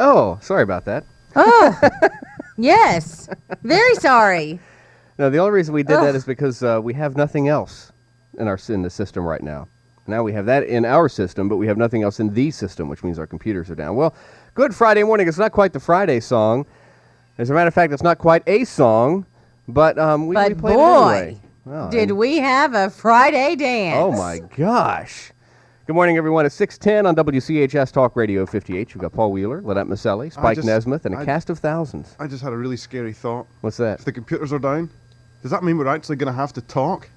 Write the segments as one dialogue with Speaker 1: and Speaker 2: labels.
Speaker 1: Oh, sorry about that.
Speaker 2: Oh, yes. Very sorry.
Speaker 1: No, the only reason we did that is because we have nothing else in the system right now. Now we have that in our system, but we have nothing else in the system, which means our computers are down. Well, good Friday morning. It's not quite the Friday song. As a matter of fact, it's not quite a song, but we played it anyway. Well,
Speaker 2: did we have a Friday dance?
Speaker 1: Oh, my gosh. Good morning, everyone. It's 6:10 on WCHS Talk Radio 58. You've got Paul Wheeler, Lynette Maselli, Spike Nesmith, and a cast of thousands.
Speaker 3: I just had a really scary thought.
Speaker 1: What's that?
Speaker 3: If the computers are down, does that mean we're actually going to have to talk?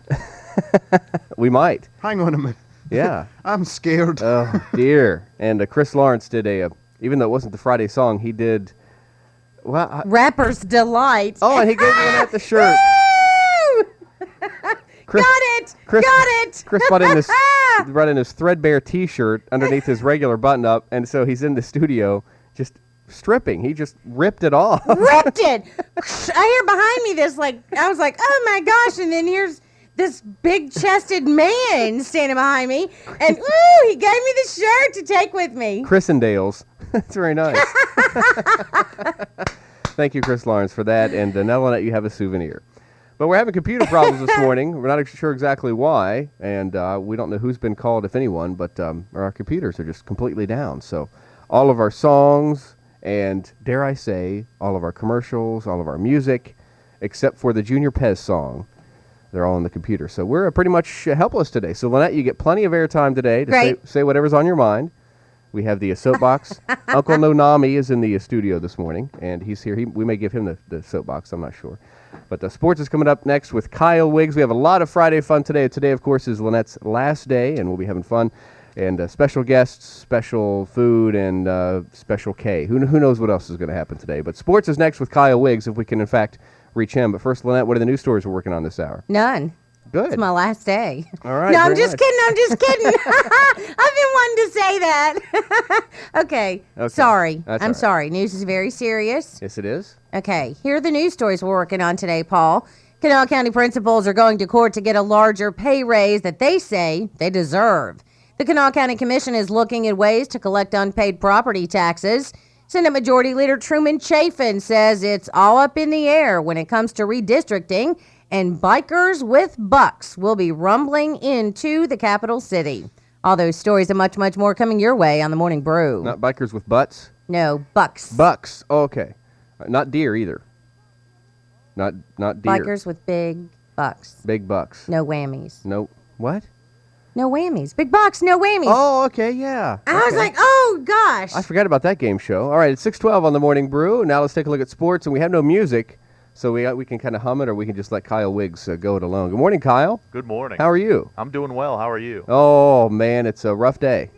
Speaker 1: We might.
Speaker 3: Hang on a minute.
Speaker 1: Yeah.
Speaker 3: I'm scared.
Speaker 1: Oh, dear. And Chris Lawrence did even though it wasn't the Friday song, he did, well.
Speaker 2: Rapper's Delight.
Speaker 1: Oh, and he gave Lynette the shirt.
Speaker 2: Chris, got it.
Speaker 1: Chris brought in his threadbare T-shirt underneath his regular button-up, and so he's in the studio just stripping. He just ripped it off.
Speaker 2: Ripped it. I hear behind me this, I was like, oh my gosh, and then here's this big-chested man standing behind me, and he gave me the shirt to take with me.
Speaker 1: Chrisendales. That's very nice. Thank you, Chris Lawrence, for that, and now, Lynette, you have a souvenir. But we're having computer problems this morning. We're not sure exactly why, and we don't know who's been called, if anyone, but our computers are just completely down. So all of our songs and, dare I say, all of our commercials, all of our music, except for the Junior Pez song, they're all on the computer. So we're pretty much helpless today. So, Lynette, you get plenty of airtime today to say whatever's on your mind. We have the soapbox. Uncle Nonami is in the studio this morning, and he's here. We may give him the soapbox. I'm not sure. But the sports is coming up next with Kyle Wchs. We have a lot of Friday fun today. Today, of course, is Lynette's last day, and we'll be having fun. And special guests, special food, and special K. Who knows what else is going to happen today. But sports is next with Kyle Wchs, if we can, in fact, reach him. But first, Lynette, what are the news stories we're working on this hour?
Speaker 2: None.
Speaker 1: Good.
Speaker 2: It's my last day.
Speaker 1: All right.
Speaker 2: No, I'm just kidding. I've been wanting to say that. Okay. Sorry. I'm sorry. News is very serious.
Speaker 1: Yes, it is.
Speaker 2: Okay. Here are the news stories we're working on today, Paul. Kanawha County principals are going to court to get a larger pay raise that they say they deserve. The Kanawha County Commission is looking at ways to collect unpaid property taxes. Senate Majority Leader Truman Chafin says it's all up in the air when it comes to redistricting, and bikers with bucks will be rumbling into the capital city. All those stories and much, much more coming your way on the Morning Brew.
Speaker 1: Not bikers with butts?
Speaker 2: No, bucks.
Speaker 1: Bucks. Oh, okay. Not deer either. Not deer.
Speaker 2: Bikers with big bucks.
Speaker 1: Big bucks.
Speaker 2: No whammies.
Speaker 1: No. What?
Speaker 2: No whammies. Big bucks, no whammies.
Speaker 1: Oh, okay, yeah.
Speaker 2: I was like, oh, gosh.
Speaker 1: I forgot about that game show. All right, it's 6:12 on the Morning Brew. Now let's take a look at sports, and we have no music. So we can kind of hum it, or we can just let Kyle Wchs go it alone. Good morning, Kyle.
Speaker 4: Good morning.
Speaker 1: How are you?
Speaker 4: I'm doing well. How are you?
Speaker 1: Oh, man, it's a rough day.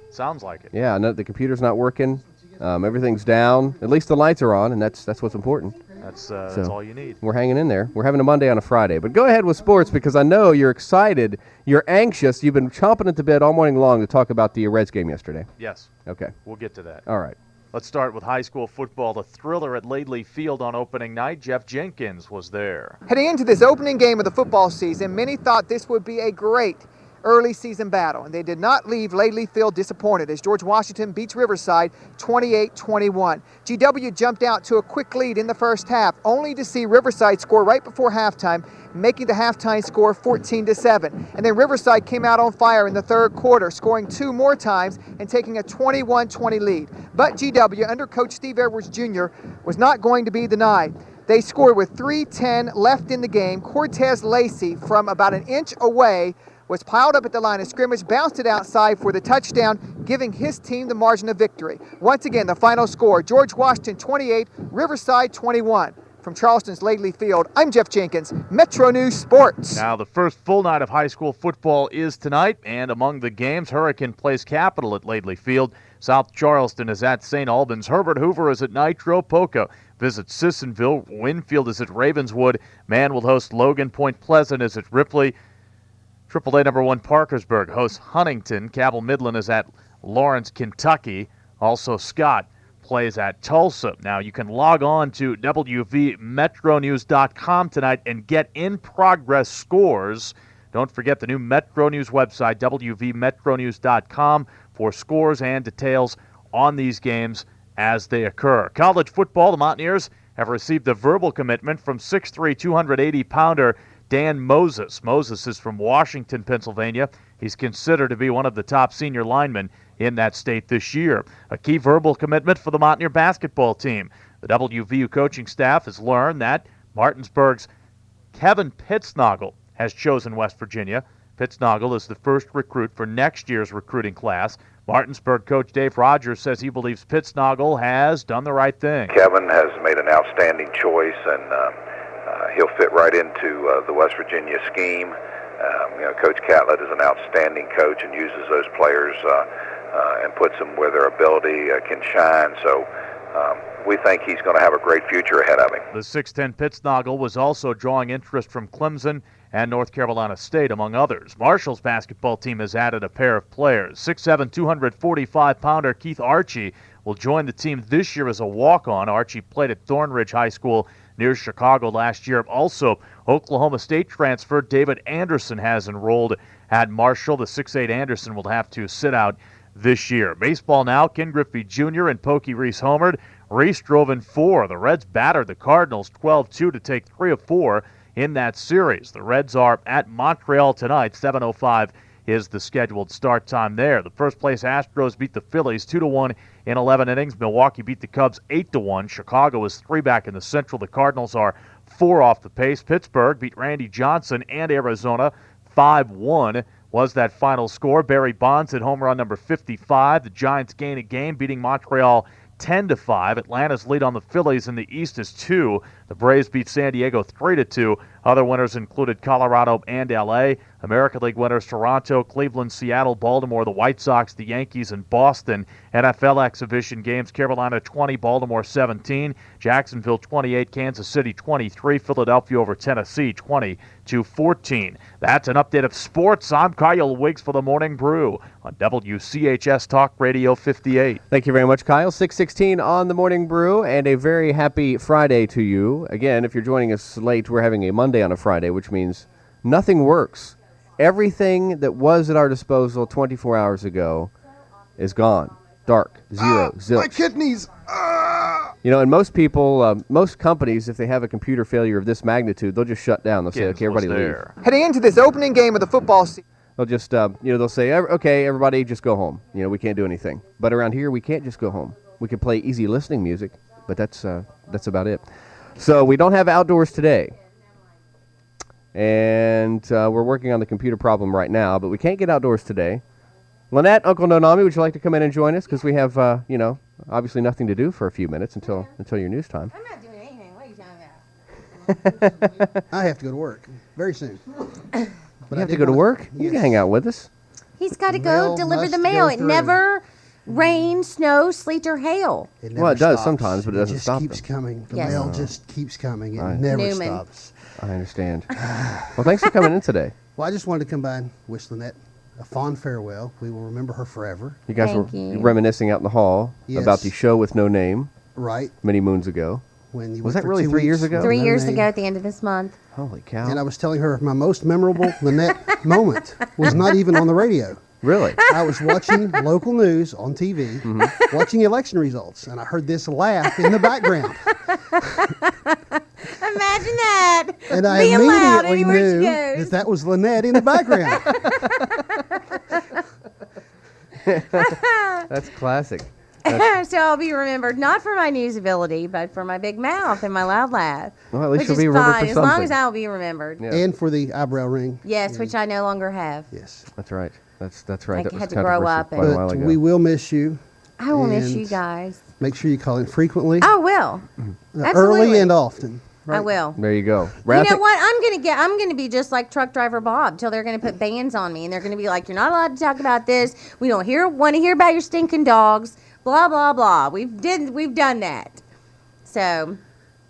Speaker 4: Sounds like it.
Speaker 1: Yeah, no, the computer's not working. Everything's down. At least the lights are on, and that's what's important.
Speaker 4: That's all you need.
Speaker 1: We're hanging in there. We're having a Monday on a Friday. But go ahead with sports, because I know you're excited. You're anxious. You've been chomping at the bit all morning long to talk about the Reds game yesterday.
Speaker 4: Yes.
Speaker 1: Okay.
Speaker 4: We'll get to that.
Speaker 1: All right.
Speaker 4: Let's start with high school football. The thriller at Laidley Field on opening night. Jeff Jenkins was there.
Speaker 5: Heading into this opening game of the football season, many thought this would be a great early season battle, and they did not leave Laidley Field disappointed as George Washington beats Riverside 28-21. GW jumped out to a quick lead in the first half, only to see Riverside score right before halftime, making the halftime score 14-7. And then Riverside came out on fire in the third quarter, scoring 2 more times and taking a 21-20 lead. But GW, under Coach Steve Edwards Jr., was not going to be denied. They scored with 3:10 left in the game. Cortez Lacey, from about an inch away, was piled up at the line of scrimmage, bounced it outside for the touchdown, giving his team the margin of victory. Once again, the final score, George Washington 28, Riverside 21. From Charleston's Laidley Field, I'm Jeff Jenkins, Metro News Sports.
Speaker 4: Now, the first full night of high school football is tonight, and among the games, Hurricane plays Capital at Laidley Field. South Charleston is at St. Albans. Herbert Hoover is at Nitro Poco. Visit Sissonville. Winfield is at Ravenswood. Man will host Logan. Point Pleasant is at Ripley. AAA number 1 Parkersburg hosts Huntington. Cabell Midland is at Lawrence, Kentucky. Also, Scott plays at Tulsa. Now, you can log on to WVMetroNews.com tonight and get in-progress scores. Don't forget the new Metro News website, WVMetroNews.com, for scores and details on these games as they occur. College football, the Mountaineers have received a verbal commitment from 6'3", 280-pounder Dan Moses. Moses is from Washington, Pennsylvania. He's considered to be one of the top senior linemen in that state this year. A key verbal commitment for the Mountaineer basketball team. The WVU coaching staff has learned that Martinsburg's Kevin Pittsnoggle has chosen West Virginia. Pittsnoggle is the first recruit for next year's recruiting class. Martinsburg coach Dave Rogers says he believes Pittsnoggle has done the right thing.
Speaker 6: Kevin has made an outstanding choice, and he'll fit right into the West Virginia scheme. Coach Catlett is an outstanding coach and uses those players and puts them where their ability can shine. So we think he's going to have a great future ahead of him.
Speaker 4: The 6'10 Pittsnoggle was also drawing interest from Clemson and North Carolina State, among others. Marshall's basketball team has added a pair of players. 6'7", 245-pounder Keith Archie will join the team this year as a walk-on. Archie played at Thornridge High School near Chicago last year. Also, Oklahoma State transfer David Anderson has enrolled at Marshall. The 6'8 Anderson will have to sit out this year. Baseball now, Ken Griffey Jr. and Pokey Reese homered. Reese drove in 4. The Reds battered the Cardinals 12-2 to take 3 of 4 in that series. The Reds are at Montreal tonight. 7:05 is the scheduled start time there. The first-place Astros beat the Phillies 2-1 in 11 innings. Milwaukee beat the Cubs 8-1. Chicago is 3 back in the Central. The Cardinals are 4 off the pace. Pittsburgh beat Randy Johnson and Arizona 5-1 was that final score. Barry Bonds hit home run number 55. The Giants gain a game, beating Montreal 10-5. Atlanta's lead on the Phillies in the East is 2. The Braves beat San Diego 3-2. Other winners included Colorado and L.A. American League winners Toronto, Cleveland, Seattle, Baltimore, the White Sox, the Yankees, and Boston. NFL exhibition games, Carolina 20, Baltimore 17, Jacksonville 28, Kansas City 23, Philadelphia over Tennessee 20-14. That's an update of sports. I'm Kyle Wiggs for the Morning Brew on WCHS Talk Radio 58.
Speaker 1: Thank you very much, Kyle. 6:16 on the Morning Brew, and a very happy Friday to you. Again, if you're joining us late, we're having a Monday on a Friday, which means nothing works. Everything that was at our disposal 24 hours ago is gone. Dark. Zero. Zilch.
Speaker 3: My kidneys.
Speaker 1: And most people, most companies, if they have a computer failure of this magnitude, they'll just shut down. They'll say, okay, everybody leave.
Speaker 5: Heading into this opening game of the football season.
Speaker 1: They'll just, they'll say, okay, everybody just go home. We can't do anything. But around here, we can't just go home. We can play easy listening music, but that's about it. So we don't have outdoors today. And we're working on the computer problem right now, but we can't get outdoors today. Lynette, Uncle Nonami, would you like to come in and join us? Because we have, obviously nothing to do for a few minutes until your news time.
Speaker 2: I'm not doing anything. What are you talking about?
Speaker 7: I have to go to work very soon.
Speaker 1: You have to go to work?
Speaker 7: Yes.
Speaker 1: You can hang out with us.
Speaker 2: He's got to go
Speaker 7: Mail
Speaker 2: deliver the
Speaker 7: must
Speaker 2: mail.
Speaker 7: go
Speaker 2: It
Speaker 7: through.
Speaker 2: never rains, snows, sleet, or hail.
Speaker 7: It
Speaker 1: Well,
Speaker 7: never
Speaker 1: it does
Speaker 7: stops.
Speaker 1: sometimes, but it doesn't
Speaker 7: just
Speaker 1: stop
Speaker 7: keeps
Speaker 1: them.
Speaker 7: coming. The
Speaker 2: Yes.
Speaker 7: mail just keeps coming. It
Speaker 1: Right.
Speaker 7: never
Speaker 2: Newman.
Speaker 7: stops.
Speaker 1: I understand. Well, thanks for coming in today.
Speaker 7: Well, I just wanted to come by and wish Lynette a fond farewell. We will remember her forever.
Speaker 1: You guys
Speaker 2: Thank
Speaker 1: were
Speaker 2: you.
Speaker 1: reminiscing out in the hall
Speaker 7: Yes.
Speaker 1: about the show with no name
Speaker 7: Right?
Speaker 1: many moons ago.
Speaker 7: When you
Speaker 1: Was
Speaker 7: went
Speaker 1: that
Speaker 7: for
Speaker 1: really
Speaker 7: 2
Speaker 1: 3 years
Speaker 7: weeks
Speaker 1: ago?
Speaker 7: with
Speaker 2: 3
Speaker 7: no
Speaker 2: years
Speaker 7: name.
Speaker 2: ago at the end of this month.
Speaker 1: Holy cow.
Speaker 7: And I was telling her my most memorable Lynette moment was not even on the radio.
Speaker 1: Really?
Speaker 7: I was watching local news on TV, watching election results, and I heard this laugh in the background.
Speaker 2: Imagine that.
Speaker 7: And I
Speaker 2: Being loud
Speaker 7: immediately
Speaker 2: anywhere
Speaker 7: knew
Speaker 2: she goes.
Speaker 7: that was Lynette in the background.
Speaker 1: That's classic.
Speaker 2: So I'll be remembered not for my news ability, but for my big mouth and my loud laugh.
Speaker 1: Well, at least
Speaker 2: which
Speaker 1: you'll
Speaker 2: is
Speaker 1: be remembered
Speaker 2: fine,
Speaker 1: for
Speaker 2: as long
Speaker 1: something.
Speaker 2: as I'll be remembered.
Speaker 1: Yeah.
Speaker 7: And for the eyebrow ring.
Speaker 2: Yes, which I no longer have.
Speaker 7: Yes.
Speaker 1: That's right. That's right.
Speaker 2: I
Speaker 1: That was
Speaker 2: had to grow up
Speaker 1: controversial quite a while
Speaker 7: But
Speaker 1: ago.
Speaker 7: we will miss you.
Speaker 2: I will miss
Speaker 7: And
Speaker 2: you guys.
Speaker 7: Make sure you call in frequently,
Speaker 2: I will. Absolutely.
Speaker 7: early and often.
Speaker 2: I will.
Speaker 1: There you go.
Speaker 2: You know what? I'm gonna be just like truck driver Bob till they're gonna put bans on me and they're gonna be like, you're not allowed to talk about this. We don't want to hear about your stinking dogs. Blah blah blah. We've done that. So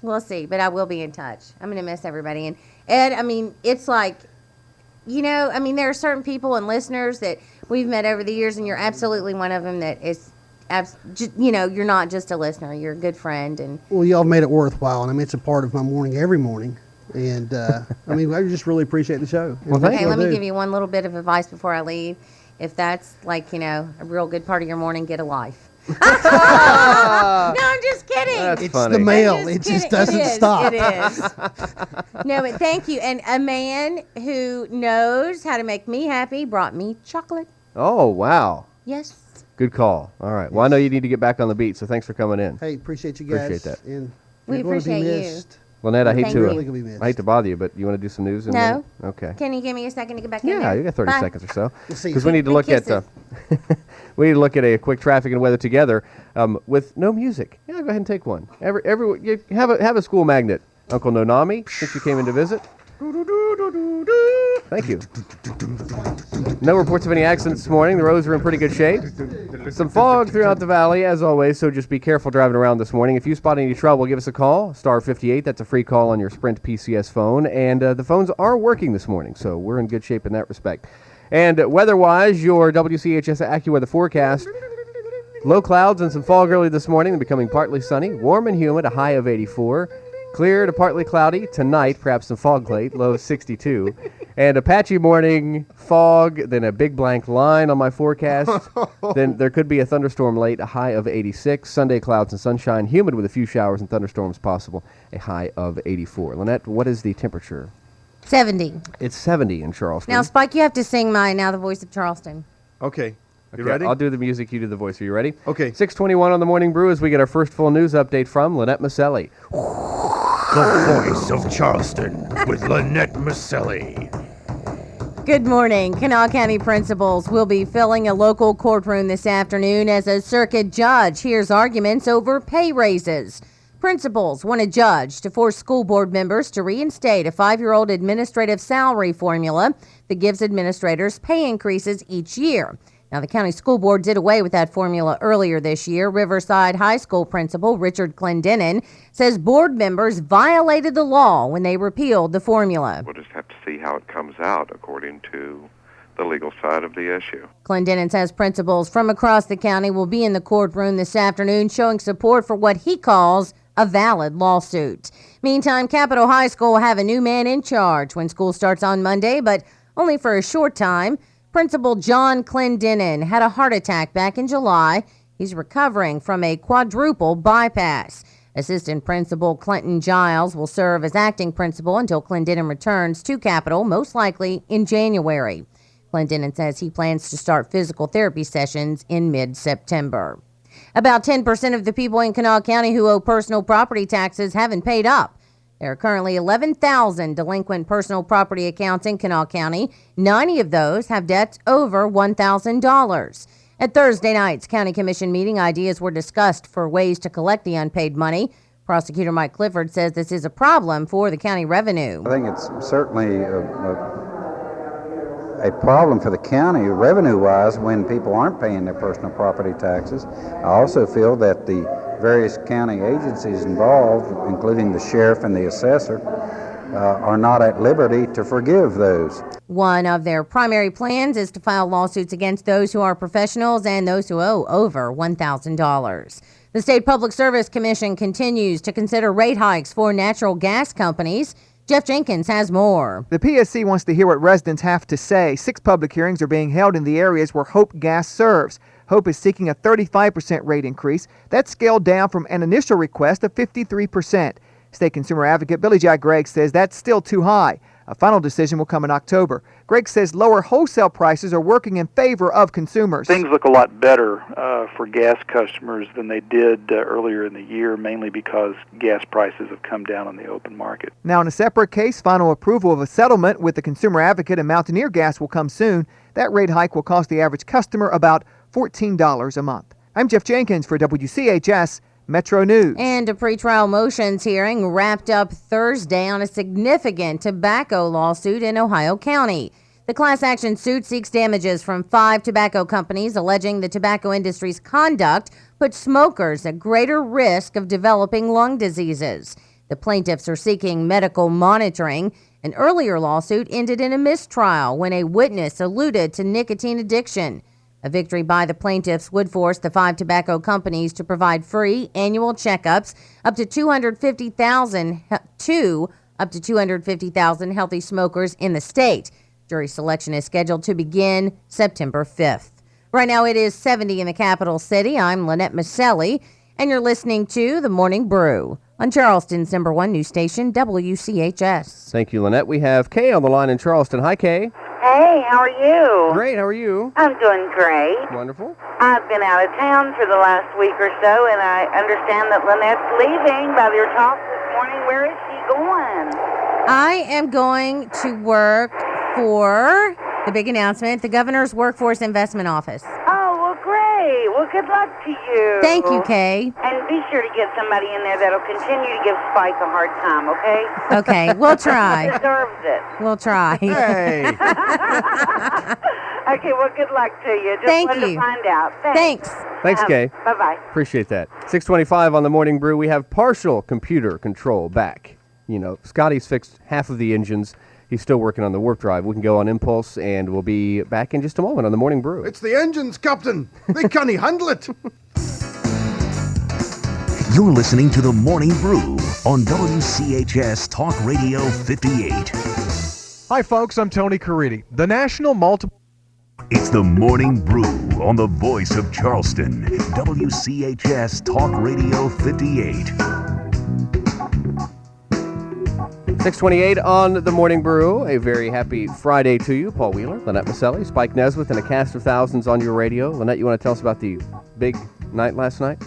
Speaker 2: we'll see. But I will be in touch. I'm gonna miss everybody. And Ed, I mean, it's like, there are certain people and listeners that we've met over the years, and you're absolutely one of them. That is, you're not just a listener. You're a good friend and.
Speaker 7: Well, y'all made it worthwhile, and I mean, it's a part of my morning every morning. And I just really appreciate the show.
Speaker 1: Well, thank
Speaker 2: Okay,
Speaker 1: you.
Speaker 2: let me give you one little bit of advice before I leave. If that's a real good part of your morning, get a life. No, I'm just kidding.
Speaker 1: That's
Speaker 7: It's
Speaker 1: funny.
Speaker 7: the mail.
Speaker 2: I'm
Speaker 7: It
Speaker 2: kidding.
Speaker 7: just doesn't
Speaker 2: It is.
Speaker 7: stop.
Speaker 2: It is. No, but thank you. And a man who knows how to make me happy brought me chocolate.
Speaker 1: Oh, wow.
Speaker 2: Yes.
Speaker 1: Good call. All right. Well, I know you need to get back on the beat, so thanks for coming in.
Speaker 7: Hey, appreciate you guys.
Speaker 1: Appreciate that.
Speaker 7: And
Speaker 2: We
Speaker 7: you're gonna be
Speaker 2: appreciate you.
Speaker 7: missed.
Speaker 1: Lynette, I hate
Speaker 2: Thank
Speaker 1: to
Speaker 2: you.
Speaker 7: Really gonna be missed.
Speaker 1: I hate to bother you, but you want to do some news? In a
Speaker 2: No.
Speaker 1: minute? Okay.
Speaker 2: Can you give me a second to get back in there?
Speaker 1: Yeah, you got 30
Speaker 2: Bye.
Speaker 1: seconds or so.
Speaker 7: We'll see you
Speaker 1: Because we
Speaker 7: soon.
Speaker 1: need to
Speaker 2: Big
Speaker 1: look at
Speaker 2: kisses.
Speaker 1: we need to look at a quick traffic and weather together with no music. Yeah, go ahead and take one. You have a school magnet. Uncle Nonami, since you came in to visit. Thank you. No reports of any accidents this morning. The roads are in pretty good shape. Some fog throughout the valley, as always, so just be careful driving around this morning. If you spot any trouble, give us a call, star 58. That's a free call on your Sprint PCS phone. And the phones are working this morning, so we're in good shape in that respect. And weather-wise, your WCHS AccuWeather forecast. Low clouds and some fog early this morning, becoming partly sunny, warm and humid, a high of 84. Clear to partly cloudy tonight, perhaps some fog late, low of 62. And a patchy morning, fog, then a big blank line on my forecast. Then there could be a thunderstorm late, a high of 86. Sunday, clouds and sunshine, humid with a few showers and thunderstorms possible, a high of 84. Lynette, what is the temperature?
Speaker 2: 70.
Speaker 1: It's 70 in Charleston.
Speaker 2: Now, Spike, you have to sing my Now the Voice of Charleston.
Speaker 3: Okay. You
Speaker 1: Okay,
Speaker 3: ready?
Speaker 1: I'll do the music, you do the voice. Are you ready?
Speaker 3: Okay.
Speaker 1: 6:21 on the Morning Brew as we get our first full news update from Lynette Maselli.
Speaker 8: The voice of Charleston with Lynette Maselli.
Speaker 2: Good morning. Kanawha County principals will be filling a local courtroom this afternoon as a circuit judge hears arguments over pay raises. Principals want a judge to force school board members to reinstate a 5-year-old administrative salary formula that gives administrators pay increases each year. Now, the county school board did away with that formula earlier this year. Riverside High School principal Richard Clendenin says board members violated the law when they repealed the formula.
Speaker 9: We'll just have to see how it comes out according to the legal side of the issue.
Speaker 2: Clendenin says principals from across the county will be in the courtroom this afternoon showing support for what he calls a valid lawsuit. Meantime, Capitol High School will have a new man in charge when school starts on Monday, but only for a short time. Principal John Clendenin had a heart attack back in July. He's recovering from a quadruple bypass. Assistant Principal Clinton Giles will serve as acting principal until Clendenin returns to Capitol, most likely in January. Clendenin says he plans to start physical therapy sessions in mid-September. About 10% of the people in Kanawha County who owe personal property taxes haven't paid up. There are currently 11,000 delinquent personal property accounts in Kanawha County. 90 of those have debts over $1,000. At Thursday night's County Commission meeting, ideas were discussed for ways to collect the unpaid money. Prosecutor Mike Clifford says this is a problem for the county revenue.
Speaker 10: I think it's certainly a problem for the county revenue-wise when people aren't paying their personal property taxes. I also feel that the various county agencies involved, including the sheriff and the assessor, are not at liberty to forgive those.
Speaker 2: One of their primary plans is to file lawsuits against those who are professionals and those who owe over $1,000. The State Public Service Commission continues to consider rate hikes for natural gas companies. Jeff Jenkins has more.
Speaker 5: The PSC wants to hear what residents have to say. 6 public hearings are being held in the areas where Hope Gas serves. Hope is seeking a 35% rate increase. That's scaled down from an initial request of 53%. State consumer advocate Billy Jack Gregg says that's still too high. A final decision will come in October. Gregg says lower wholesale prices are working in favor of consumers.
Speaker 11: Things look a lot better for gas customers than they did earlier in the year, mainly because gas prices have come down on the open market.
Speaker 5: Now, in a separate case, final approval of a settlement with the consumer advocate and Mountaineer Gas will come soon. That rate hike will cost the average customer about $14 a month. I'm Jeff Jenkins for WCHS Metro News.
Speaker 2: And a pretrial motions hearing wrapped up Thursday on a significant tobacco lawsuit in Ohio County. The class action suit seeks damages from 5 tobacco companies alleging the tobacco industry's conduct put smokers at greater risk of developing lung diseases. The plaintiffs are seeking medical monitoring. An earlier lawsuit ended in a mistrial when a witness alluded to nicotine addiction. A victory by the plaintiffs would force the 5 tobacco companies to provide free annual checkups up to 250,000 healthy smokers in the state. Jury selection is scheduled to begin September 5th. Right now it is 70 in the capital city. I'm Lynette Maselli, and you're listening to The Morning Brew on Charleston's #1 news station, WCHS.
Speaker 1: Thank you, Lynette. We have Kay on the line in Charleston. Hi, Kay.
Speaker 12: Hey, how are you?
Speaker 1: Great. How are you?
Speaker 12: I'm doing great.
Speaker 1: Wonderful.
Speaker 12: I've been out of town for the last week or so, and I understand that Lynette's leaving by your talk this morning. Where is she going?
Speaker 2: I am going to work for the big announcement, the Governor's Workforce Investment Office.
Speaker 12: Oh, well, great. Well, good luck to you.
Speaker 2: Thank you, Kay.
Speaker 12: And be sure to get somebody in there that'll continue to give Spike a hard time, okay?
Speaker 2: Okay, we'll try.
Speaker 12: He deserves it.
Speaker 2: We'll try.
Speaker 1: Hey.
Speaker 12: Okay, well, good luck to you. Just
Speaker 2: Thank
Speaker 12: wanted
Speaker 2: you.
Speaker 12: to find out.
Speaker 2: Thanks.
Speaker 1: Thanks, Kay.
Speaker 12: Bye-bye.
Speaker 1: Appreciate that. 6:25 on the Morning Brew. We have partial computer control back. You know, Scotty's fixed half of the engines. He's still working on the warp drive. We can go on impulse, and we'll be back in just a moment on the Morning Brew.
Speaker 3: It's the engines, Captain. They can't handle it.
Speaker 13: You're listening to The Morning Brew on WCHS Talk Radio 58.
Speaker 14: Hi, folks. I'm Tony Caridi, the national multiple.
Speaker 13: It's The Morning Brew on the voice of Charleston, WCHS Talk Radio 58.
Speaker 1: 6:28 on the Morning Brew. A very happy Friday to you. Paul Wheeler, Lynette Maselli, Spike Nesbitt, and a cast of thousands on your radio. Lynette, you want to tell us about the big night last night?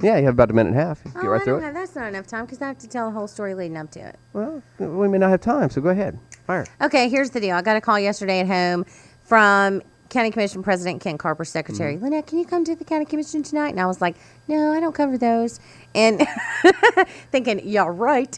Speaker 1: Yeah, you have about a minute and a half. Get right through it.
Speaker 2: That's not enough time because I have to tell the whole story leading up to it.
Speaker 1: Well, we may not have time, so go ahead. Fire.
Speaker 2: Okay, here's the deal. I got a call yesterday at home from County Commission President Ken Carper's secretary. Lynette, can you come to the County Commission tonight? And I was like, no, I don't cover those. And thinking, yeah, right.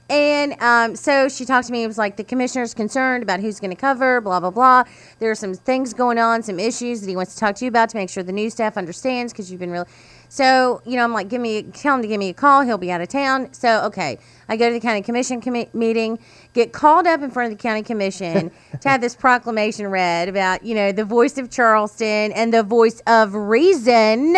Speaker 2: And so she talked to me. It was like, the commissioner's concerned about who's going to cover, blah, blah, blah. There are some things going on, some issues that he wants to talk to you about to make sure the news staff understands because you've been really... So, you know, I'm like, tell him to give me a call. He'll be out of town. So, okay. I go to the county commission meeting, get called up in front of the county commission to have this proclamation read about, you know, the voice of Charleston and the voice of reason.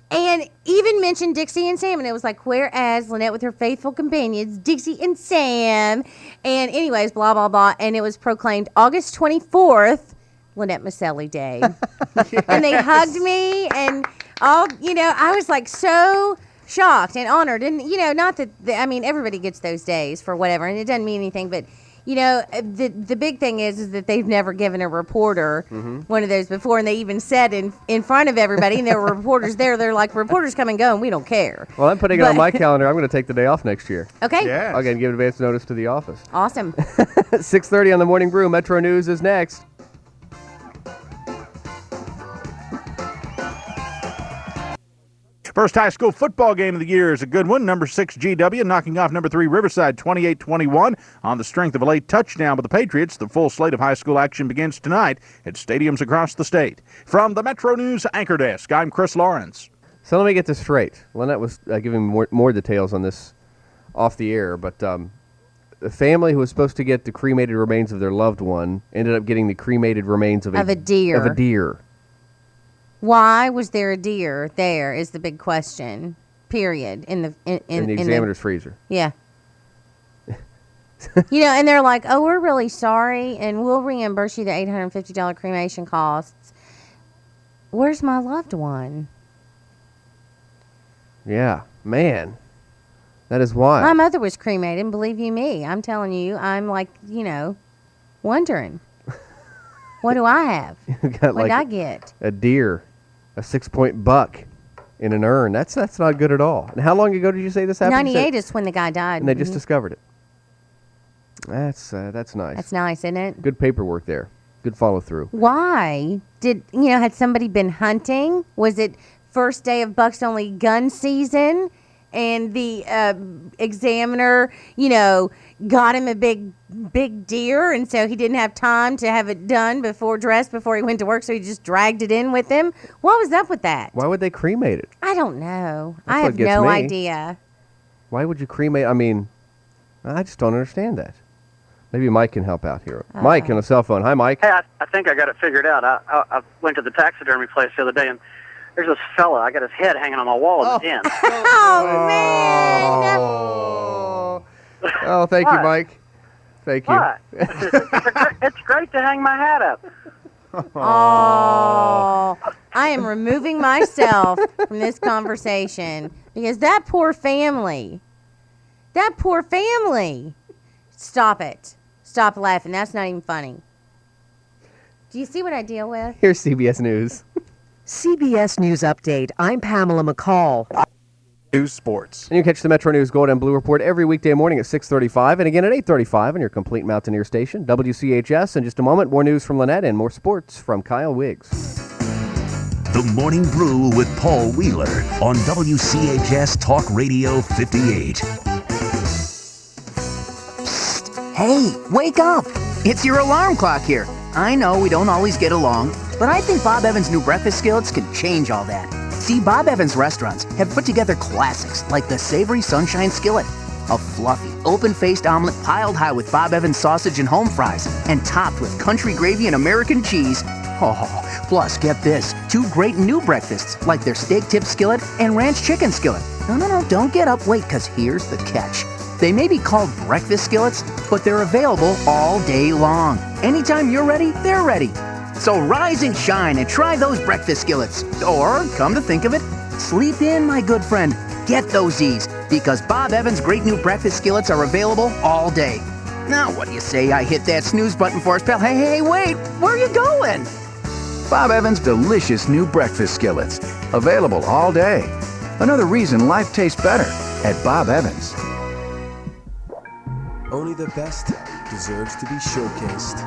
Speaker 2: And even mentioned Dixie and Sam. And it was like, whereas Lynette with her faithful companions, Dixie and Sam. And anyways, blah, blah, blah. And it was proclaimed August 24th, Lynette Maselli Day. And they hugged me and all, you know, I was like so shocked and honored. And, you know, not that, I mean, everybody gets those days for whatever, and it doesn't mean anything, but, you know, the big thing is that they've never given a reporter one of those before, and they even said in front of everybody, and there were reporters there, they're like, reporters come and go, and we don't care.
Speaker 1: Well, I'm putting it on my calendar. I'm going to take the day off next year.
Speaker 2: Okay.
Speaker 3: Yeah.
Speaker 1: I'll give advance notice to the office.
Speaker 2: Awesome.
Speaker 1: 6:30 on the Morning Brew. Metro News is next.
Speaker 15: First high school football game of the year is a good one. Number 6 GW knocking off number 3 Riverside 28-21 on the strength of a late touchdown by the Patriots. The full slate of high school action begins tonight at stadiums across the state. From the Metro News Anchor Desk, I'm Chris Lawrence.
Speaker 1: So let me get this straight. Lynette was giving more details on this off the air, but the family who was supposed to get the cremated remains of their loved one ended up getting the cremated remains of a deer. Of a deer.
Speaker 2: Why was there a deer there is the big question, period, in the
Speaker 1: examiner's freezer.
Speaker 2: Yeah. You know, and they're like, oh, we're really sorry, and we'll reimburse you the $850 cremation costs. Where's my loved one?
Speaker 1: Yeah, man. That is why.
Speaker 2: My mother was cremated, and believe you me, I'm telling you, I'm like, you know, wondering. What do I have? What did I get?
Speaker 1: A deer, a 6-point buck in an urn. That's not good at all. And how long ago did you say this happened?
Speaker 2: 98 is when the guy died.
Speaker 1: And they just discovered it. That's nice.
Speaker 2: That's nice, isn't it?
Speaker 1: Good paperwork there. Good follow through.
Speaker 2: Why? Had somebody been hunting? Was it first day of Bucks Only gun season? And the examiner, you know, got him a big deer, and so he didn't have time to have it done before he went to work, so he just dragged it in with him. What was up with that?
Speaker 1: Why would they cremate it?
Speaker 2: I don't know.
Speaker 1: That's
Speaker 2: I have no idea.
Speaker 1: Why would you cremate? I mean, I just don't understand that. Maybe Mike can help out here. Mike on a cell phone. Hi, Mike.
Speaker 16: Hey, I think I got it figured out. I went to the taxidermy place the other day, and there's this fella. I got his head hanging on my wall in the den.
Speaker 2: Oh, man.
Speaker 1: Oh, thank you, Mike. Thank you.
Speaker 16: What? It's great to hang my hat up.
Speaker 2: Oh, I am removing myself from this conversation because that poor family. Stop it. Stop laughing. That's not even funny. Do you see what I deal with?
Speaker 1: Here's CBS News.
Speaker 17: CBS News Update. I'm Pamela McCall.
Speaker 1: News Sports. And you can catch the Metro News Gold and Blue Report every weekday morning at 6:35 and again at 8:35 on your complete Mountaineer station, WCHS. In just a moment, more news from Lynette and more sports from Kyle Wchs.
Speaker 13: The Morning Brew with Paul Wheeler on WCHS Talk Radio 58.
Speaker 18: Hey, wake up! It's your alarm clock here. I know we don't always get along, but I think Bob Evans' new breakfast skillets can change all that. See, Bob Evans restaurants have put together classics like the Savory Sunshine Skillet, a fluffy, open-faced omelet piled high with Bob Evans sausage and home fries, and topped with country gravy and American cheese. Oh, plus, get this, 2 great new breakfasts like their steak tip skillet and ranch chicken skillet. No, don't get up, wait, because here's the catch. They may be called breakfast skillets, but they're available all day long. Anytime you're ready, they're ready. So rise and shine and try those breakfast skillets. Or, come to think of it, sleep in, my good friend. Get those Z's, because Bob Evans' great new breakfast skillets are available all day. Now, what do you say I hit that snooze button for us, pal? Hey, wait, where are you going?
Speaker 19: Bob Evans' delicious new breakfast skillets, available all day. Another reason life tastes better at Bob Evans.
Speaker 20: Only the best deserves to be showcased.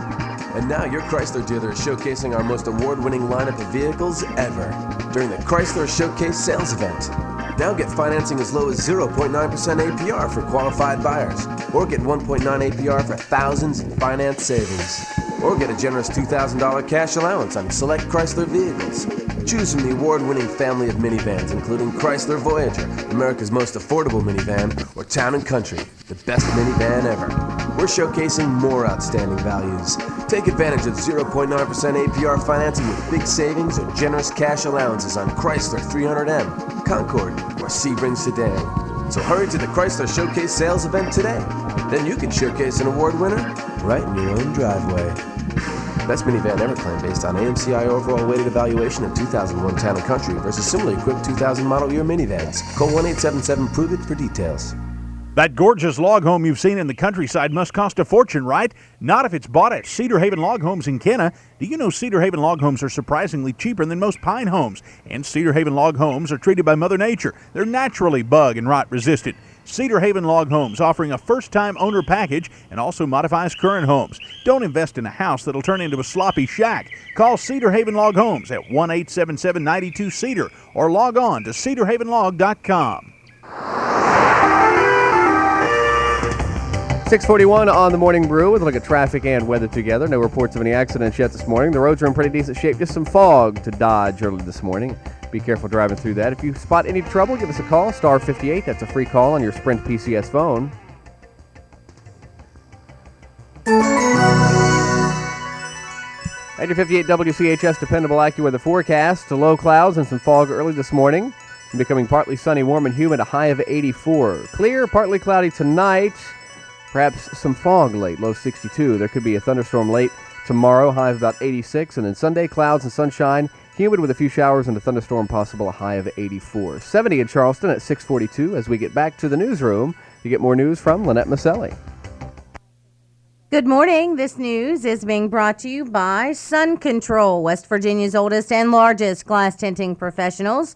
Speaker 20: And now your Chrysler dealer is showcasing our most award-winning lineup of vehicles ever during the Chrysler Showcase sales event. Now get financing as low as 0.9% APR for qualified buyers, or get 1.9 APR for thousands in finance savings, or get a generous $2,000 cash allowance on select Chrysler vehicles. Choose from the award-winning family of minivans, including Chrysler Voyager, America's most affordable minivan, or Town & Country, the best minivan ever. We're showcasing more outstanding values. Take advantage of 0.9% APR financing with big savings or generous cash allowances on Chrysler 300M, Concorde, or Sebring sedan. So hurry to the Chrysler Showcase sales event today. Then you can showcase an award winner right in your own driveway. Best minivan ever claim based on AMCI overall weighted evaluation of 2001 Town & Country versus similarly equipped 2000 model year minivans. Call 1-877-PROVE-IT for details.
Speaker 15: That gorgeous log home you've seen in the countryside must cost a fortune, right? Not if it's bought at Cedar Haven Log Homes in Kenna. Do you know Cedar Haven Log Homes are surprisingly cheaper than most pine homes? And Cedar Haven Log Homes are treated by Mother Nature. They're naturally bug and rot resistant. Cedar Haven Log Homes offering a first-time owner package and also modifies current homes. Don't invest in a house that'll turn into a sloppy shack. Call Cedar Haven Log Homes at 1-877-92-CEDAR or log on to cedarhavenlog.com.
Speaker 1: 6:41 on the Morning Brew with a look at traffic and weather together. No reports of any accidents yet this morning. The roads are in pretty decent shape. Just some fog to dodge early this morning. Be careful driving through that. If you spot any trouble, give us a call. Star 58. That's a free call on your Sprint PCS phone. At your 58 WCHS dependable AccuWeather forecast, to low clouds and some fog early this morning. Becoming partly sunny, warm and humid, a high of 84. Clear, partly cloudy tonight. Perhaps some fog late, low 62. There could be a thunderstorm late tomorrow, high of about 86. And then Sunday, clouds and sunshine, humid with a few showers and a thunderstorm possible, a high of 84. 70 in Charleston at 6:42 as we get back to the newsroom to get more news from Lynette Maselli.
Speaker 2: Good morning. This news is being brought to you by Sun Control, West Virginia's oldest and largest glass tinting professionals.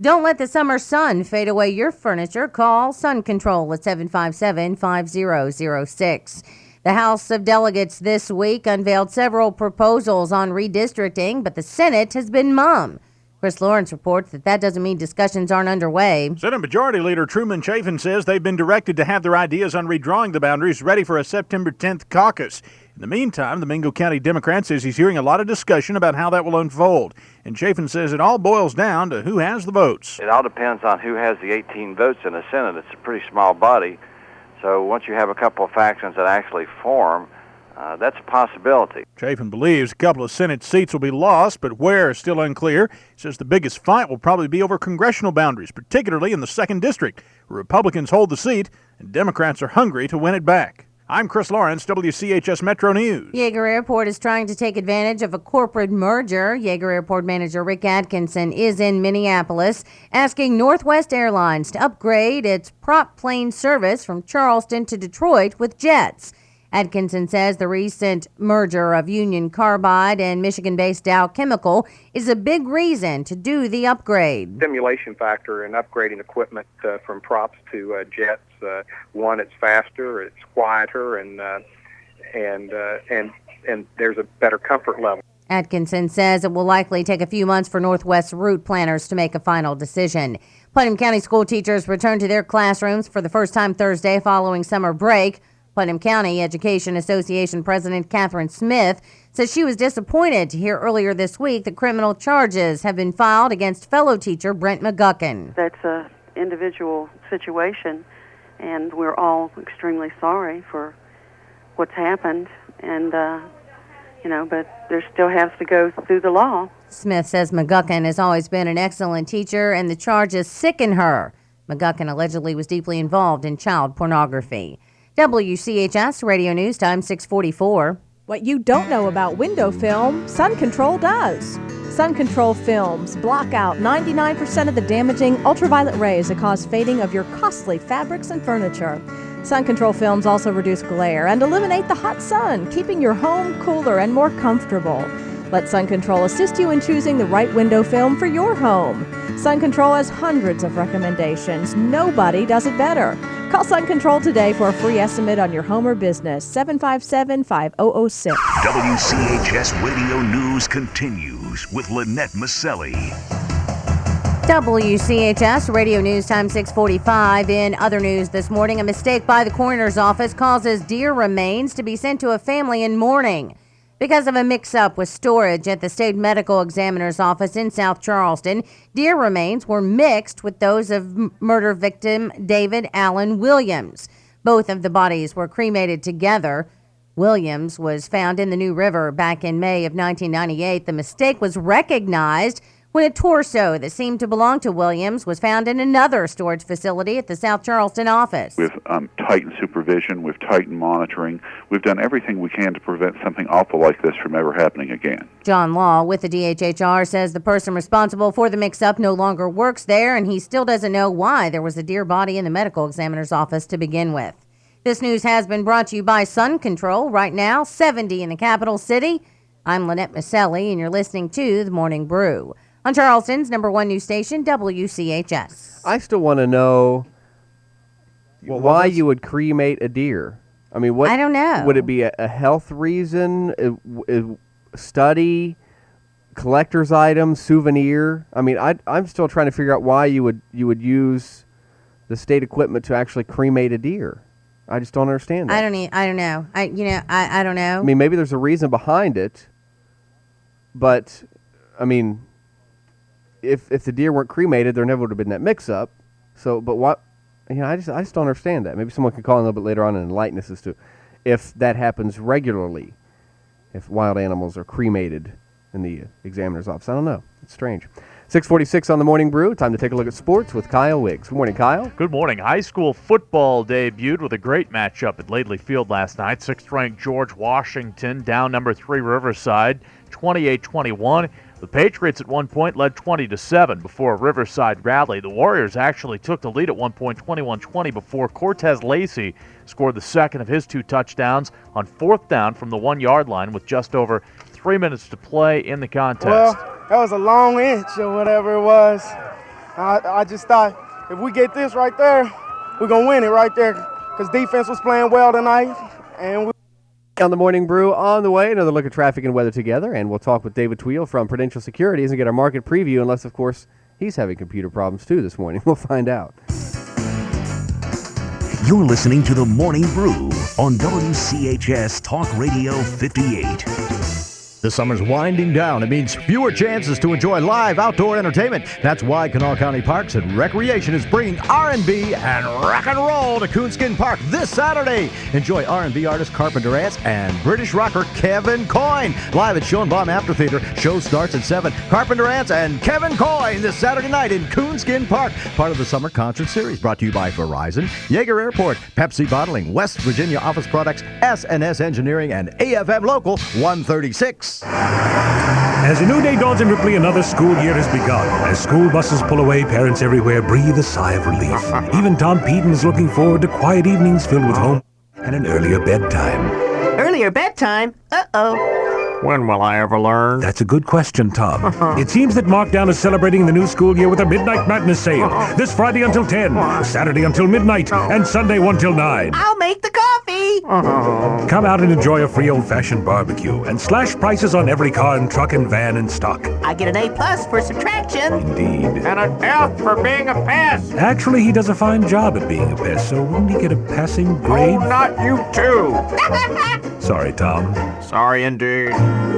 Speaker 2: Don't let the summer sun fade away your furniture. Call Sun Control at 757-5006. The House of Delegates this week unveiled several proposals on redistricting, but the Senate has been mum. Chris Lawrence reports that doesn't mean discussions aren't underway.
Speaker 15: Senate Majority Leader Truman Chafin says they've been directed to have their ideas on redrawing the boundaries ready for a September 10th caucus. In the meantime, the Mingo County Democrat says he's hearing a lot of discussion about how that will unfold. And Chafin says it all boils down to who has the votes.
Speaker 21: It all depends on who has the 18 votes in the Senate. It's a pretty small body. So once you have a couple of factions that actually form, that's a possibility.
Speaker 15: Chafin believes a couple of Senate seats will be lost, but where is still unclear. He says the biggest fight will probably be over congressional boundaries, particularly in the 2nd District, where Republicans hold the seat and Democrats are hungry to win it back. I'm Chris Lawrence, WCHS Metro News.
Speaker 2: Yeager Airport is trying to take advantage of a corporate merger. Yeager Airport manager Rick Atkinson is in Minneapolis asking Northwest Airlines to upgrade its prop plane service from Charleston to Detroit with jets. Atkinson says the recent merger of Union Carbide and Michigan-based Dow Chemical is a big reason to do the upgrade.
Speaker 6: Stimulation factor in upgrading equipment from props to jets. One, it's faster, it's quieter, and there's a better comfort level.
Speaker 2: Atkinson says it will likely take a few months for Northwest route planners to make a final decision. Putnam County school teachers returned to their classrooms for the first time Thursday following summer break. Putnam County Education Association President Catherine Smith says she was disappointed to hear earlier this week that criminal charges have been filed against fellow teacher Brent McGuckin.
Speaker 22: That's an individual situation, and we're all extremely sorry for what's happened, and, but there still has to go through the law.
Speaker 2: Smith says McGuckin has always been an excellent teacher, and the charges sicken her. McGuckin allegedly was deeply involved in child pornography. WCHS Radio News Time 6:44.
Speaker 23: What you don't know about window film, Sun Control does. Sun Control films block out 99% of the damaging ultraviolet rays that cause fading of your costly fabrics and furniture. Sun Control films also reduce glare and eliminate the hot sun, keeping your home cooler and more comfortable. Let Sun Control assist you in choosing the right window film for your home. Sun Control has hundreds of recommendations. Nobody does it better. Call Sun Control today for a free estimate on your home or business. 757-5006.
Speaker 13: WCHS Radio News continues with Lynette Maselli.
Speaker 2: WCHS Radio News Time 6:45. In other news this morning, a mistake by the coroner's office causes deer remains to be sent to a family in mourning. Because of a mix-up with storage at the state medical examiner's office in South Charleston, deer remains were mixed with those of murder victim David Allen Williams. Both of the bodies were cremated together. Williams was found in the New River back in May of 1998. The mistake was recognized when a torso that seemed to belong to Williams was found in another storage facility at the South Charleston office.
Speaker 24: We've tightened supervision, we've tightened monitoring, we've done everything we can to prevent something awful like this from ever happening again.
Speaker 2: John Law with the DHHR says the person responsible for the mix-up no longer works there, and he still doesn't know why there was a deer body in the medical examiner's office to begin with. This news has been brought to you by Sun Control. Right now, 70 in the capital city. I'm Lynette Maselli, and you're listening to The Morning Brew on Charleston's #1 news station, WCHS.
Speaker 1: I still want to know why you would cremate a deer. I mean, what?
Speaker 2: I don't know.
Speaker 1: Would it be a health reason, a study, collector's item, souvenir? I mean, I'm still trying to figure out why you would use the state equipment to actually cremate a deer. I just don't understand that.
Speaker 2: I don't know. I don't know.
Speaker 1: I mean, maybe there's a reason behind it, but I mean, if the deer weren't cremated, there never would have been that mix-up. So, but what? I just don't understand that. Maybe someone can call in a little bit later on and enlighten us as to if that happens regularly, if wild animals are cremated in the examiner's office. I don't know. It's strange. 6:46 on the Morning Brew. Time to take a look at sports with Kyle Wchs. Good morning, Kyle.
Speaker 4: Good morning. High school football debuted with a great matchup at Laidley Field last night. 6th-ranked George Washington down number 3 Riverside, 28-21. The Patriots at one point led 20-7 before a Riverside rally. The Warriors actually took the lead at one point, 21-20, before Cortez Lacey scored the second of his 2 touchdowns on 4th down from the 1-yard line with just over 3 minutes to play in the contest.
Speaker 25: Well, that was a long inch or whatever it was. I just thought if we get this right there, we're going to win it right there because defense was playing well tonight. And
Speaker 1: on the Morning Brew, on the way, another look at traffic and weather together, and we'll talk with David Tweel from Prudential Securities and get our market preview, unless, of course, he's having computer problems too this morning. We'll find out.
Speaker 13: You're listening to the Morning Brew on WCHS Talk Radio 58.
Speaker 7: The summer's winding down. It means fewer chances to enjoy live outdoor entertainment. That's why Kanawha County Parks and Recreation is bringing R&B and rock and roll to Coonskin Park this Saturday. Enjoy R&B artist Carpenter Ants and British rocker Kevin Coyne live at Schoenbaum Amphitheater. Show starts at 7. Carpenter Ants and Kevin Coyne this Saturday night in Coonskin Park. Part of the summer concert series brought to you by Verizon, Yeager Airport, Pepsi Bottling, West Virginia Office Products, S&S Engineering, and AFM Local 136.
Speaker 8: As a new day dawns in Ripley, another school year has begun. As school buses pull away, parents everywhere breathe a sigh of relief. Even Tom Peden is looking forward to quiet evenings filled with home and an earlier bedtime.
Speaker 18: Earlier bedtime? Uh-oh.
Speaker 8: When will I ever learn? That's a good question, Tom. It seems that Markdown is celebrating the new school year with a Midnight Madness sale. This Friday until 10, Saturday until midnight, and Sunday 1 till 9.
Speaker 18: I'll make the coffee.
Speaker 8: Come out and enjoy a free old-fashioned barbecue and slash prices on every car and truck and van in stock.
Speaker 18: I get an A+ for subtraction.
Speaker 8: Indeed.
Speaker 9: And an F for being a pest.
Speaker 8: Actually, he does a fine job at being a pest, so wouldn't he get a passing grade?
Speaker 9: Oh, not you too.
Speaker 8: Sorry, Tom.
Speaker 9: Sorry indeed.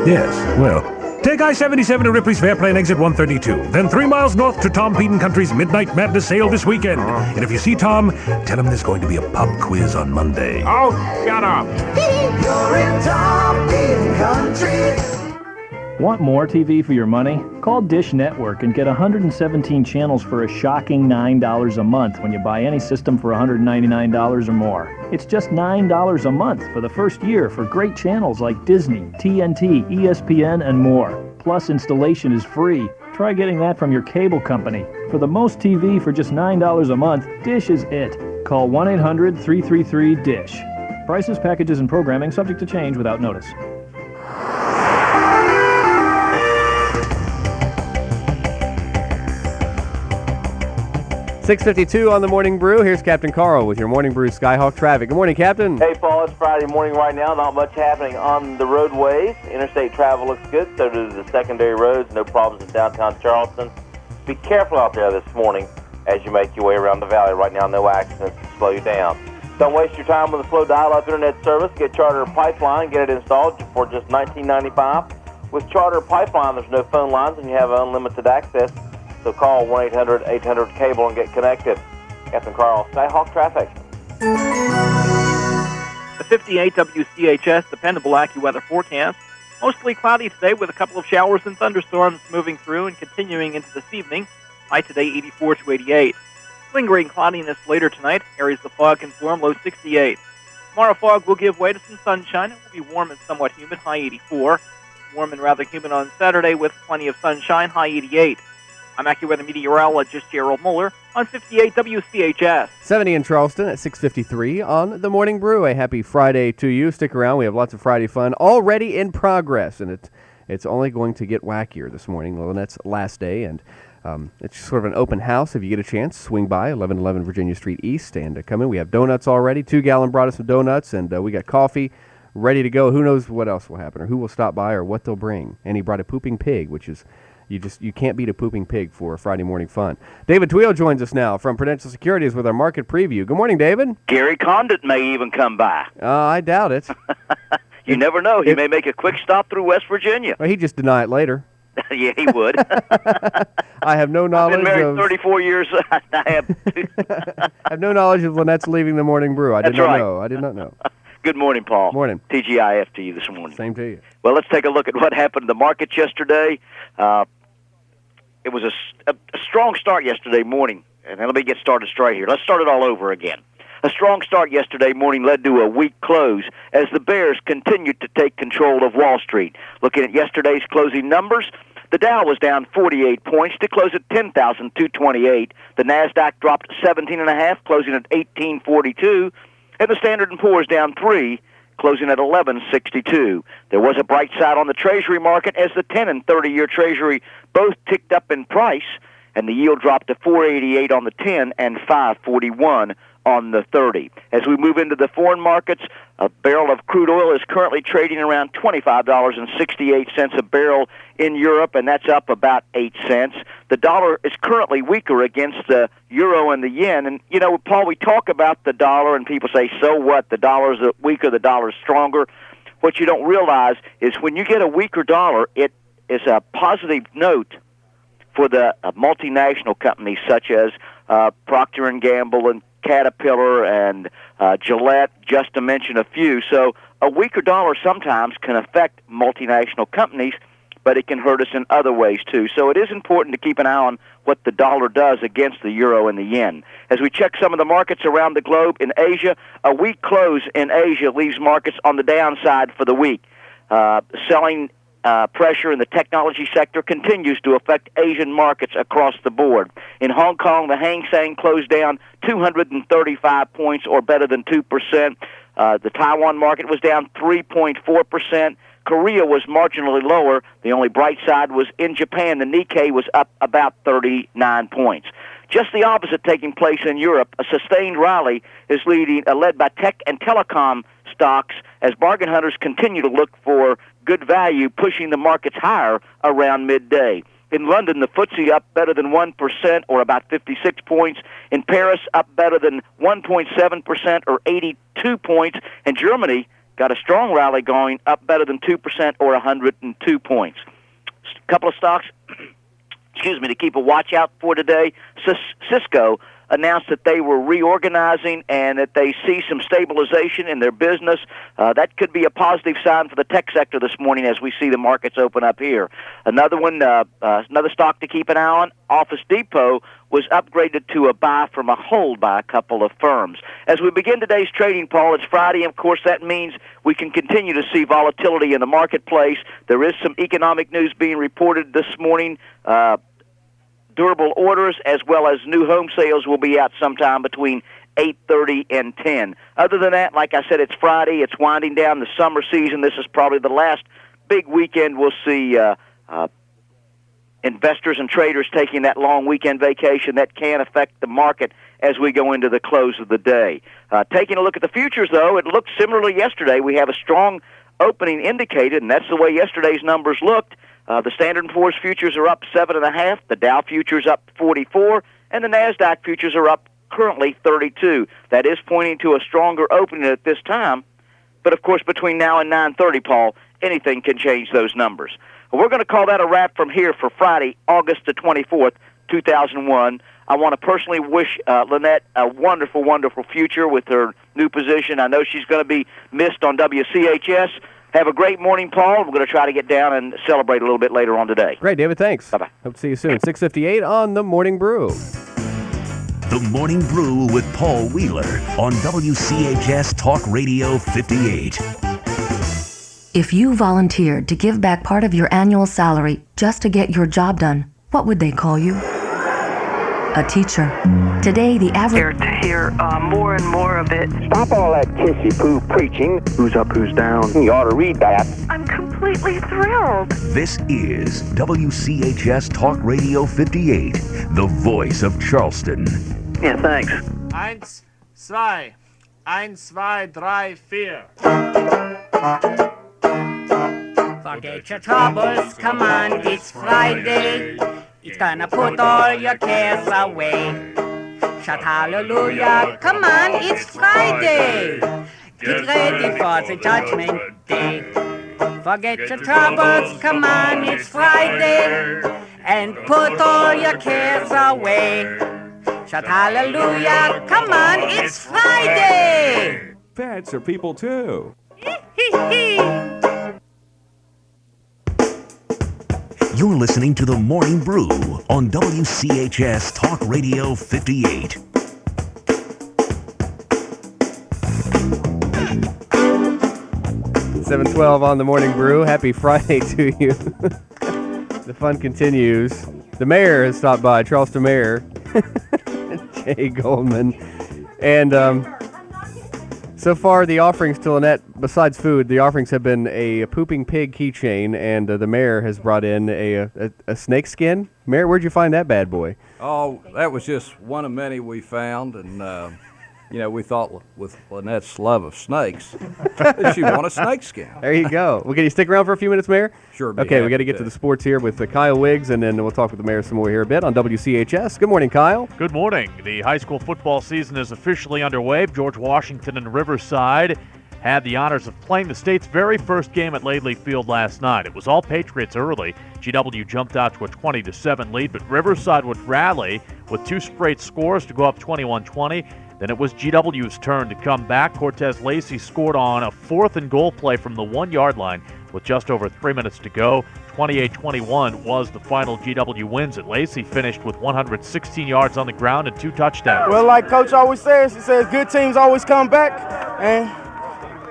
Speaker 8: Yes, well, take I-77 to Ripley's Fairplane exit 132. Then 3 miles north to Tom Peden Country's Midnight Madness sale this weekend. And if you see Tom, tell him there's going to be a pub quiz on Monday.
Speaker 9: Oh, shut up.
Speaker 18: You're in Tom Peden Country.
Speaker 10: Want more TV for your money? Call Dish Network and get 117 channels for a shocking $9 a month when you buy any system for $199 or more. It's just $9 a month for the first year for great channels like Disney, TNT, ESPN, and more. Plus, installation is free. Try getting that from your cable company. For the most TV for just $9 a month, Dish is it. Call 1-800-333-DISH. Prices, packages, and programming subject to change without notice.
Speaker 1: 6:52 on the Morning Brew. Here's Captain Carl with your Morning Brew Skyhawk traffic. Good morning, Captain.
Speaker 11: Hey, Paul. It's Friday morning right now. Not much happening on the roadways. Interstate travel looks good. So do the secondary roads. No problems in downtown Charleston. Be careful out there this morning as you make your way around the valley. Right now, no accidents to slow you down. Don't waste your time with a slow dial-up internet service. Get Charter Pipeline. Get it installed for just $19.95. With Charter Pipeline, there's no phone lines and you have unlimited access. So call 1-800-800-CABLE and get connected. Captain Carl, Skyhawk traffic.
Speaker 26: The 58 WCHS dependable AccuWeather forecast. Mostly cloudy today with a couple of showers and thunderstorms moving through and continuing into this evening. High today 84 to 88. Lingering cloudiness later tonight. Areas of fog can form, low 68. Tomorrow fog will give way to some sunshine. It will be warm and somewhat humid, high 84. Warm and rather humid on Saturday with plenty of sunshine, high 88. I'm AccuWeather meteorologist Gerald Mueller on 58 WCHS.
Speaker 1: 70 in Charleston at 6:53 on the Morning Brew. A happy Friday to you. Stick around. We have lots of Friday fun already in progress, and it's only going to get wackier this morning. Lynette's last day, and it's sort of an open house. If you get a chance, swing by 1111 Virginia Street East and come in. We have donuts already. 2 Gallon brought us some donuts, and we got coffee ready to go. Who knows what else will happen or who will stop by or what they'll bring. And he brought a pooping pig, which is... You can't beat a pooping pig for Friday morning fun. David Tweel joins us now from Prudential Securities with our market preview. Good morning, David.
Speaker 27: Gary Condit may even come by.
Speaker 1: I doubt it.
Speaker 27: You never know. He may make a quick stop through West Virginia.
Speaker 1: Well, he'd just deny it later.
Speaker 27: Yeah, he would.
Speaker 1: I have no knowledge.
Speaker 27: I've been married 34 years. I
Speaker 1: have no knowledge of Lynette's leaving the Morning Brew. I did not know. I did not know.
Speaker 27: Good morning, Paul.
Speaker 1: Morning.
Speaker 27: TGIF to you this morning.
Speaker 1: Same to you.
Speaker 27: Well, let's take a look at what happened in the markets yesterday. It was a strong start yesterday morning. And let me get started straight here. Let's start it all over again. A strong start yesterday morning led to a weak close as the Bears continued to take control of Wall Street. Looking at yesterday's closing numbers, the Dow was down 48 points to close at 10,228. The NASDAQ dropped 17.5, closing at 1842. And the Standard & Poor's down 3, closing at 1162. There was a bright side on the Treasury market as the 10 and 30-year Treasury both ticked up in price, and the yield dropped to 488 on the 10 and 541 on the 30. As we move into the foreign markets, a barrel of crude oil is currently trading around $25.68 a barrel in Europe, and that's up about 8 cents. The dollar is currently weaker against the euro and the yen. And, you know, Paul, we talk about the dollar, and people say, so what? The dollar's weaker, the dollar's stronger. what you don't realize is when you get a weaker dollar, it is a positive note for the multinational companies such as Procter & Gamble and Caterpillar and Gillette, just to mention a few. So a weaker dollar sometimes can affect multinational companies, but it can hurt us in other ways too. So it is important to keep an eye on what the dollar does against the euro and the yen. As we check some of the markets around the globe in Asia, a weak close in Asia leaves markets on the downside for the week. Selling pressure in the technology sector continues to affect Asian markets across the board. In Hong Kong, the Hang Seng closed down 235 points, or better than 2%. The Taiwan market was down 3.4%. Korea was marginally lower. The only bright side was in Japan. The Nikkei was up about 39 points. Just the opposite taking place in Europe. A sustained rally is led by tech and telecom stocks as bargain hunters continue to look for good value, pushing the markets higher around midday. In London, the FTSE up better than 1%, or about 56 points. In Paris, up better than 1.7%, or 82 points. And Germany got a strong rally going, up better than 2%, or 102 points. A couple of stocks, to keep a watch out for today. Cisco announced that they were reorganizing and that they see some stabilization in their business. That could be a positive sign for the tech sector this morning as we see the markets open up here. Another stock to keep an eye on, Office Depot, was upgraded to a buy from a hold by a couple of firms. As we begin today's trading, Paul, it's Friday, and of course that means we can continue to see volatility in the marketplace. There is some economic news being reported this morning. Durable orders as well as new home sales will be out sometime between 8:30 and 10. Other than that, like I said, it's Friday. It's winding down the summer season. This is probably the last big weekend we'll see investors and traders taking that long weekend vacation. That can affect the market as we go into the close of the day. Taking a look at the futures, though, it looked similar to yesterday. We have a strong opening indicated, and that's the way yesterday's numbers looked. The Standard & Poor's futures are up 7.5%, the Dow futures up 44, and the NASDAQ futures are up currently 32. That is pointing to a stronger opening at this time. But, of course, between now and 9:30, Paul, anything can change those numbers. We're going to call that a wrap from here for Friday, August the 24th, 2001. I want to personally wish Lynette a wonderful, wonderful future with her new position. I know she's going to be missed on WCHS. Have a great morning, Paul. We're going to try to get down and celebrate a little bit later on today.
Speaker 1: Great, David. Thanks.
Speaker 27: Bye-bye.
Speaker 1: Hope to see you soon. 6:58 on The Morning Brew.
Speaker 13: The Morning Brew with Paul Wheeler on WCHS Talk Radio 58.
Speaker 3: If you volunteered to give back part of your annual salary just to get your job done, what would they call you? A teacher. Today, the average...
Speaker 5: to hear more and more of it.
Speaker 12: Stop all that kissy-poo preaching. Who's up, who's down? You ought to read that.
Speaker 5: I'm completely thrilled.
Speaker 13: This is WCHS Talk Radio 58, the voice of Charleston.
Speaker 5: Yeah, thanks.
Speaker 9: 1, 2, 1, 2, 3, 4.
Speaker 14: Forget your troubles, come on, it's Friday. It's gonna put all your cares away. Shout hallelujah, come on, it's Friday. Get ready for the judgment day. Forget your troubles, come on, it's Friday. And put all your cares away. Shout hallelujah, come on, it's Friday.
Speaker 16: Pets are people too.
Speaker 13: You're listening to The Morning Brew on WCHS Talk Radio 58.
Speaker 1: $7:12 on The Morning Brew. Happy Friday to you. The fun continues. The mayor has stopped by, Charleston Mayor, Jay Goldman. And so far, the offerings to Lynette, besides food, the offerings have been a pooping pig keychain, and the mayor has brought in a snake skin. Mayor, where'd you find that bad boy?
Speaker 17: Oh, that was just one of many we found, and we thought with Lynette's love of snakes, she wanted a snake skin.
Speaker 1: There you go. Well, can you stick around for a few minutes, Mayor?
Speaker 17: Sure.
Speaker 1: Okay, we got to get to the sports here with Kyle Wiggs, and then we'll talk with the mayor some more here a bit on WCHS. Good morning, Kyle.
Speaker 4: Good morning. The high school football season is officially underway. George Washington and Riverside had the honors of playing the state's very first game at Laidley Field last night. It was all Patriots early. GW jumped out to a 20-7 lead, but Riverside would rally with 2 straight scores to go up 21-20. Then it was GW's turn to come back. Cortez Lacey scored on a 4th and goal play from the 1-yard line with just over 3 minutes to go. 28-21 was the final. GW wins it. Lacey finished with 116 yards on the ground and 2 touchdowns.
Speaker 25: Well, like Coach always says, he says good teams always come back, and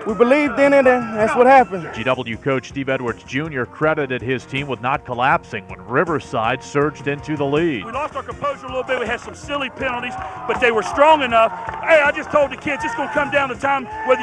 Speaker 25: we believed in it, and that's what happened.
Speaker 4: GW coach Steve Edwards Jr. credited his team with not collapsing when Riverside surged into the lead.
Speaker 6: We lost our composure a little bit. We had some silly penalties, but they were strong enough. Hey, I just told the kids it's going to come down to time whether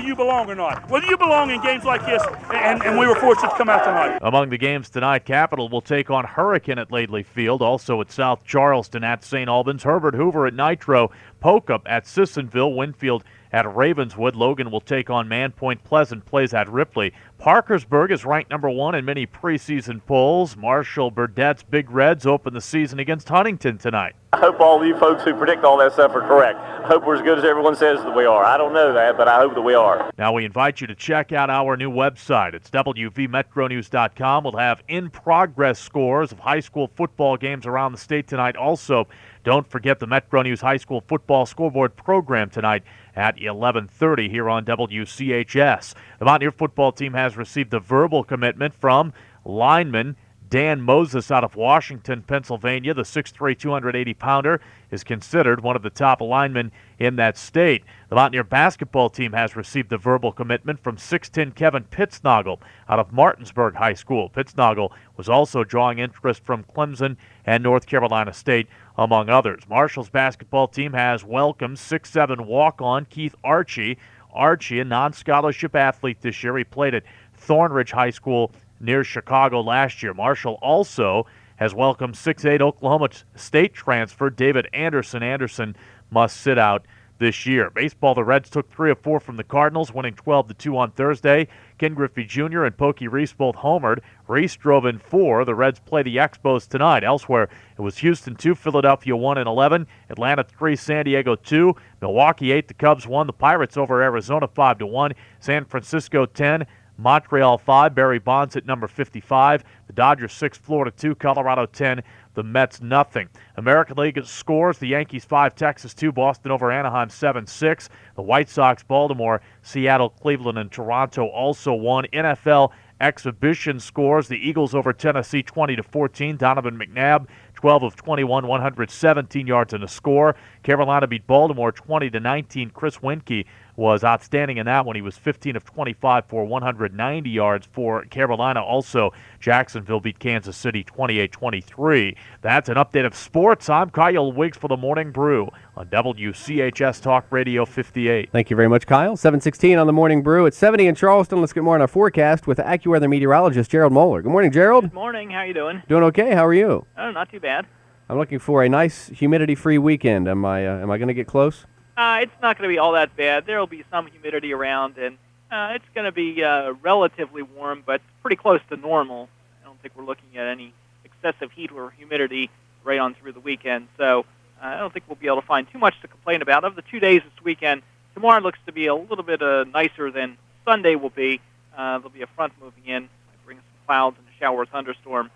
Speaker 6: you belong or not. Whether you belong in games like this, and we were fortunate to come out tonight.
Speaker 4: Among the games tonight, Capital will take on Hurricane at Laidley Field, also at South Charleston at St. Albans, Herbert Hoover at Nitro, Pocup at Sissonville, Winfield at Ravenswood. Logan will take on Man Point. Pleasant plays at Ripley. Parkersburg is ranked number 1 in many preseason polls. Marshall Burdett's Big Reds open the season against Huntington tonight.
Speaker 15: I hope all of you folks who predict all that stuff are correct. I hope we're as good as everyone says that we are. I don't know that, but I hope that we are.
Speaker 4: Now we invite you to check out our new website. It's wvmetronews.com. We'll have in-progress scores of high school football games around the state tonight. Also, don't forget the Metro News High School Football Scoreboard program tonight at 11:30 here on WCHS. The Mountaineer football team has received a verbal commitment from lineman Dan Moses out of Washington, Pennsylvania. The 6'3", 280-pounder is considered one of the top linemen in that state. The Mountaineer basketball team has received a verbal commitment from 6'10" Kevin Pittsnoggle out of Martinsburg High School. Pittsnoggle was also drawing interest from Clemson and North Carolina State, among others. Marshall's basketball team has welcomed 6'7" walk-on Keith Archie. Archie, a non-scholarship athlete this year. He played at Thornridge High School near Chicago last year. Marshall also has welcomed 6'8" Oklahoma State transfer David Anderson. Anderson must sit out this year. Baseball, the Reds took 3 of 4 from the Cardinals, winning 12-2 on Thursday. Ken Griffey Jr. and Pokey Reese both homered. Reese drove in 4. The Reds play the Expos tonight. Elsewhere, it was Houston 2, Philadelphia 1 and 11, Atlanta 3, San Diego 2, Milwaukee 8. The Cubs won. The Pirates over Arizona 5-1. San Francisco 10. Montreal 5, Barry Bonds at number 55. The Dodgers 6, Florida 2, Colorado 10, the Mets nothing. American League scores: the Yankees 5, Texas 2, Boston over Anaheim 7-6. The White Sox, Baltimore, Seattle, Cleveland, and Toronto also won. NFL exhibition scores: the Eagles over Tennessee 20-14. Donovan McNabb 12 of 21, 117 yards and a score. Carolina beat Baltimore 20-19. Chris Winke was outstanding in that one. He was 15 of 25 for 190 yards for Carolina. Also, Jacksonville beat Kansas City 28-23. That's an update of sports. I'm Kyle Wiggs for the Morning Brew on WCHS Talk Radio 58.
Speaker 1: Thank you very much, Kyle. 7:16 on the Morning Brew. It's 70 in Charleston. Let's get more on our forecast with AccuWeather meteorologist Gerald Moeller. Good morning, Gerald.
Speaker 26: Good morning. How you doing?
Speaker 1: Doing okay. How are you?
Speaker 26: Oh, not too bad.
Speaker 1: I'm looking for a nice humidity-free weekend. Am I going to get close?
Speaker 26: It's not going to be all that bad. There will be some humidity around, and it's going to be relatively warm, but pretty close to normal. I don't think we're looking at any excessive heat or humidity right on through the weekend. So I don't think we'll be able to find too much to complain about. Of the 2 days this weekend, tomorrow looks to be a little bit nicer than Sunday will be. There'll be a front moving in, might bring some clouds and a shower or thunderstorm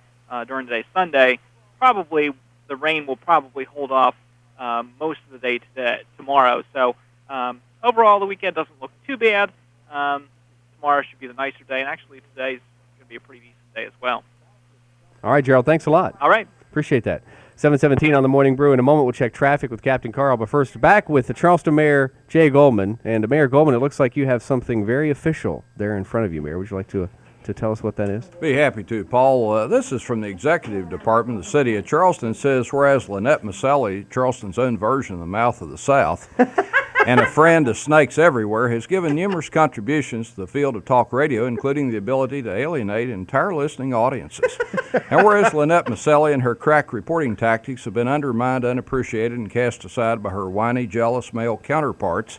Speaker 26: during the day. Sunday, probably the rain will probably hold off most of the day tomorrow. So overall, the weekend doesn't look too bad. Tomorrow should be the nicer day, and actually today's going to be a pretty decent day as well.
Speaker 1: All right, Gerald, thanks a lot.
Speaker 26: All right.
Speaker 1: Appreciate that. 7:17 on the Morning Brew. In a moment, we'll check traffic with Captain Carl. But first, back with the Charleston Mayor, Jay Goldman. And Mayor Goldman, it looks like you have something very official there in front of you, Mayor. Would you like to tell us what that is?
Speaker 17: Be happy to, Paul. This is from the Executive Department of the City of Charleston. It says, whereas Lynette Maselli, Charleston's own version of the Mouth of the South, and a friend of snakes everywhere, has given numerous contributions to the field of talk radio, including the ability to alienate entire listening audiences. And whereas Lynette Maselli and her crack reporting tactics have been undermined, unappreciated, and cast aside by her whiny, jealous male counterparts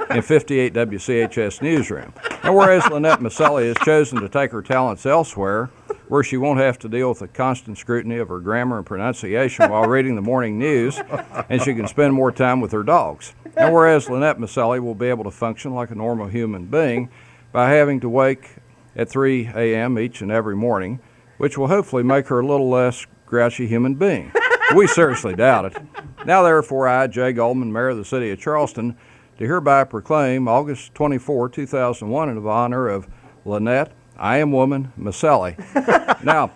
Speaker 17: in 58 WCHS Newsroom. And whereas Lynette Maselli has chosen to take her talents elsewhere, where she won't have to deal with the constant scrutiny of her grammar and pronunciation while reading the morning news, and she can spend more time with her dogs. And whereas Lynette Maselli will be able to function like a normal human being by having to wake at 3 a.m. each and every morning, which will hopefully make her a little less grouchy human being. We seriously doubt it. Now, therefore, I, Jay Goldman, Mayor of the City of Charleston, do hereby proclaim August 24, 2001 in honor of Lynette, I am woman, Maselli. Now,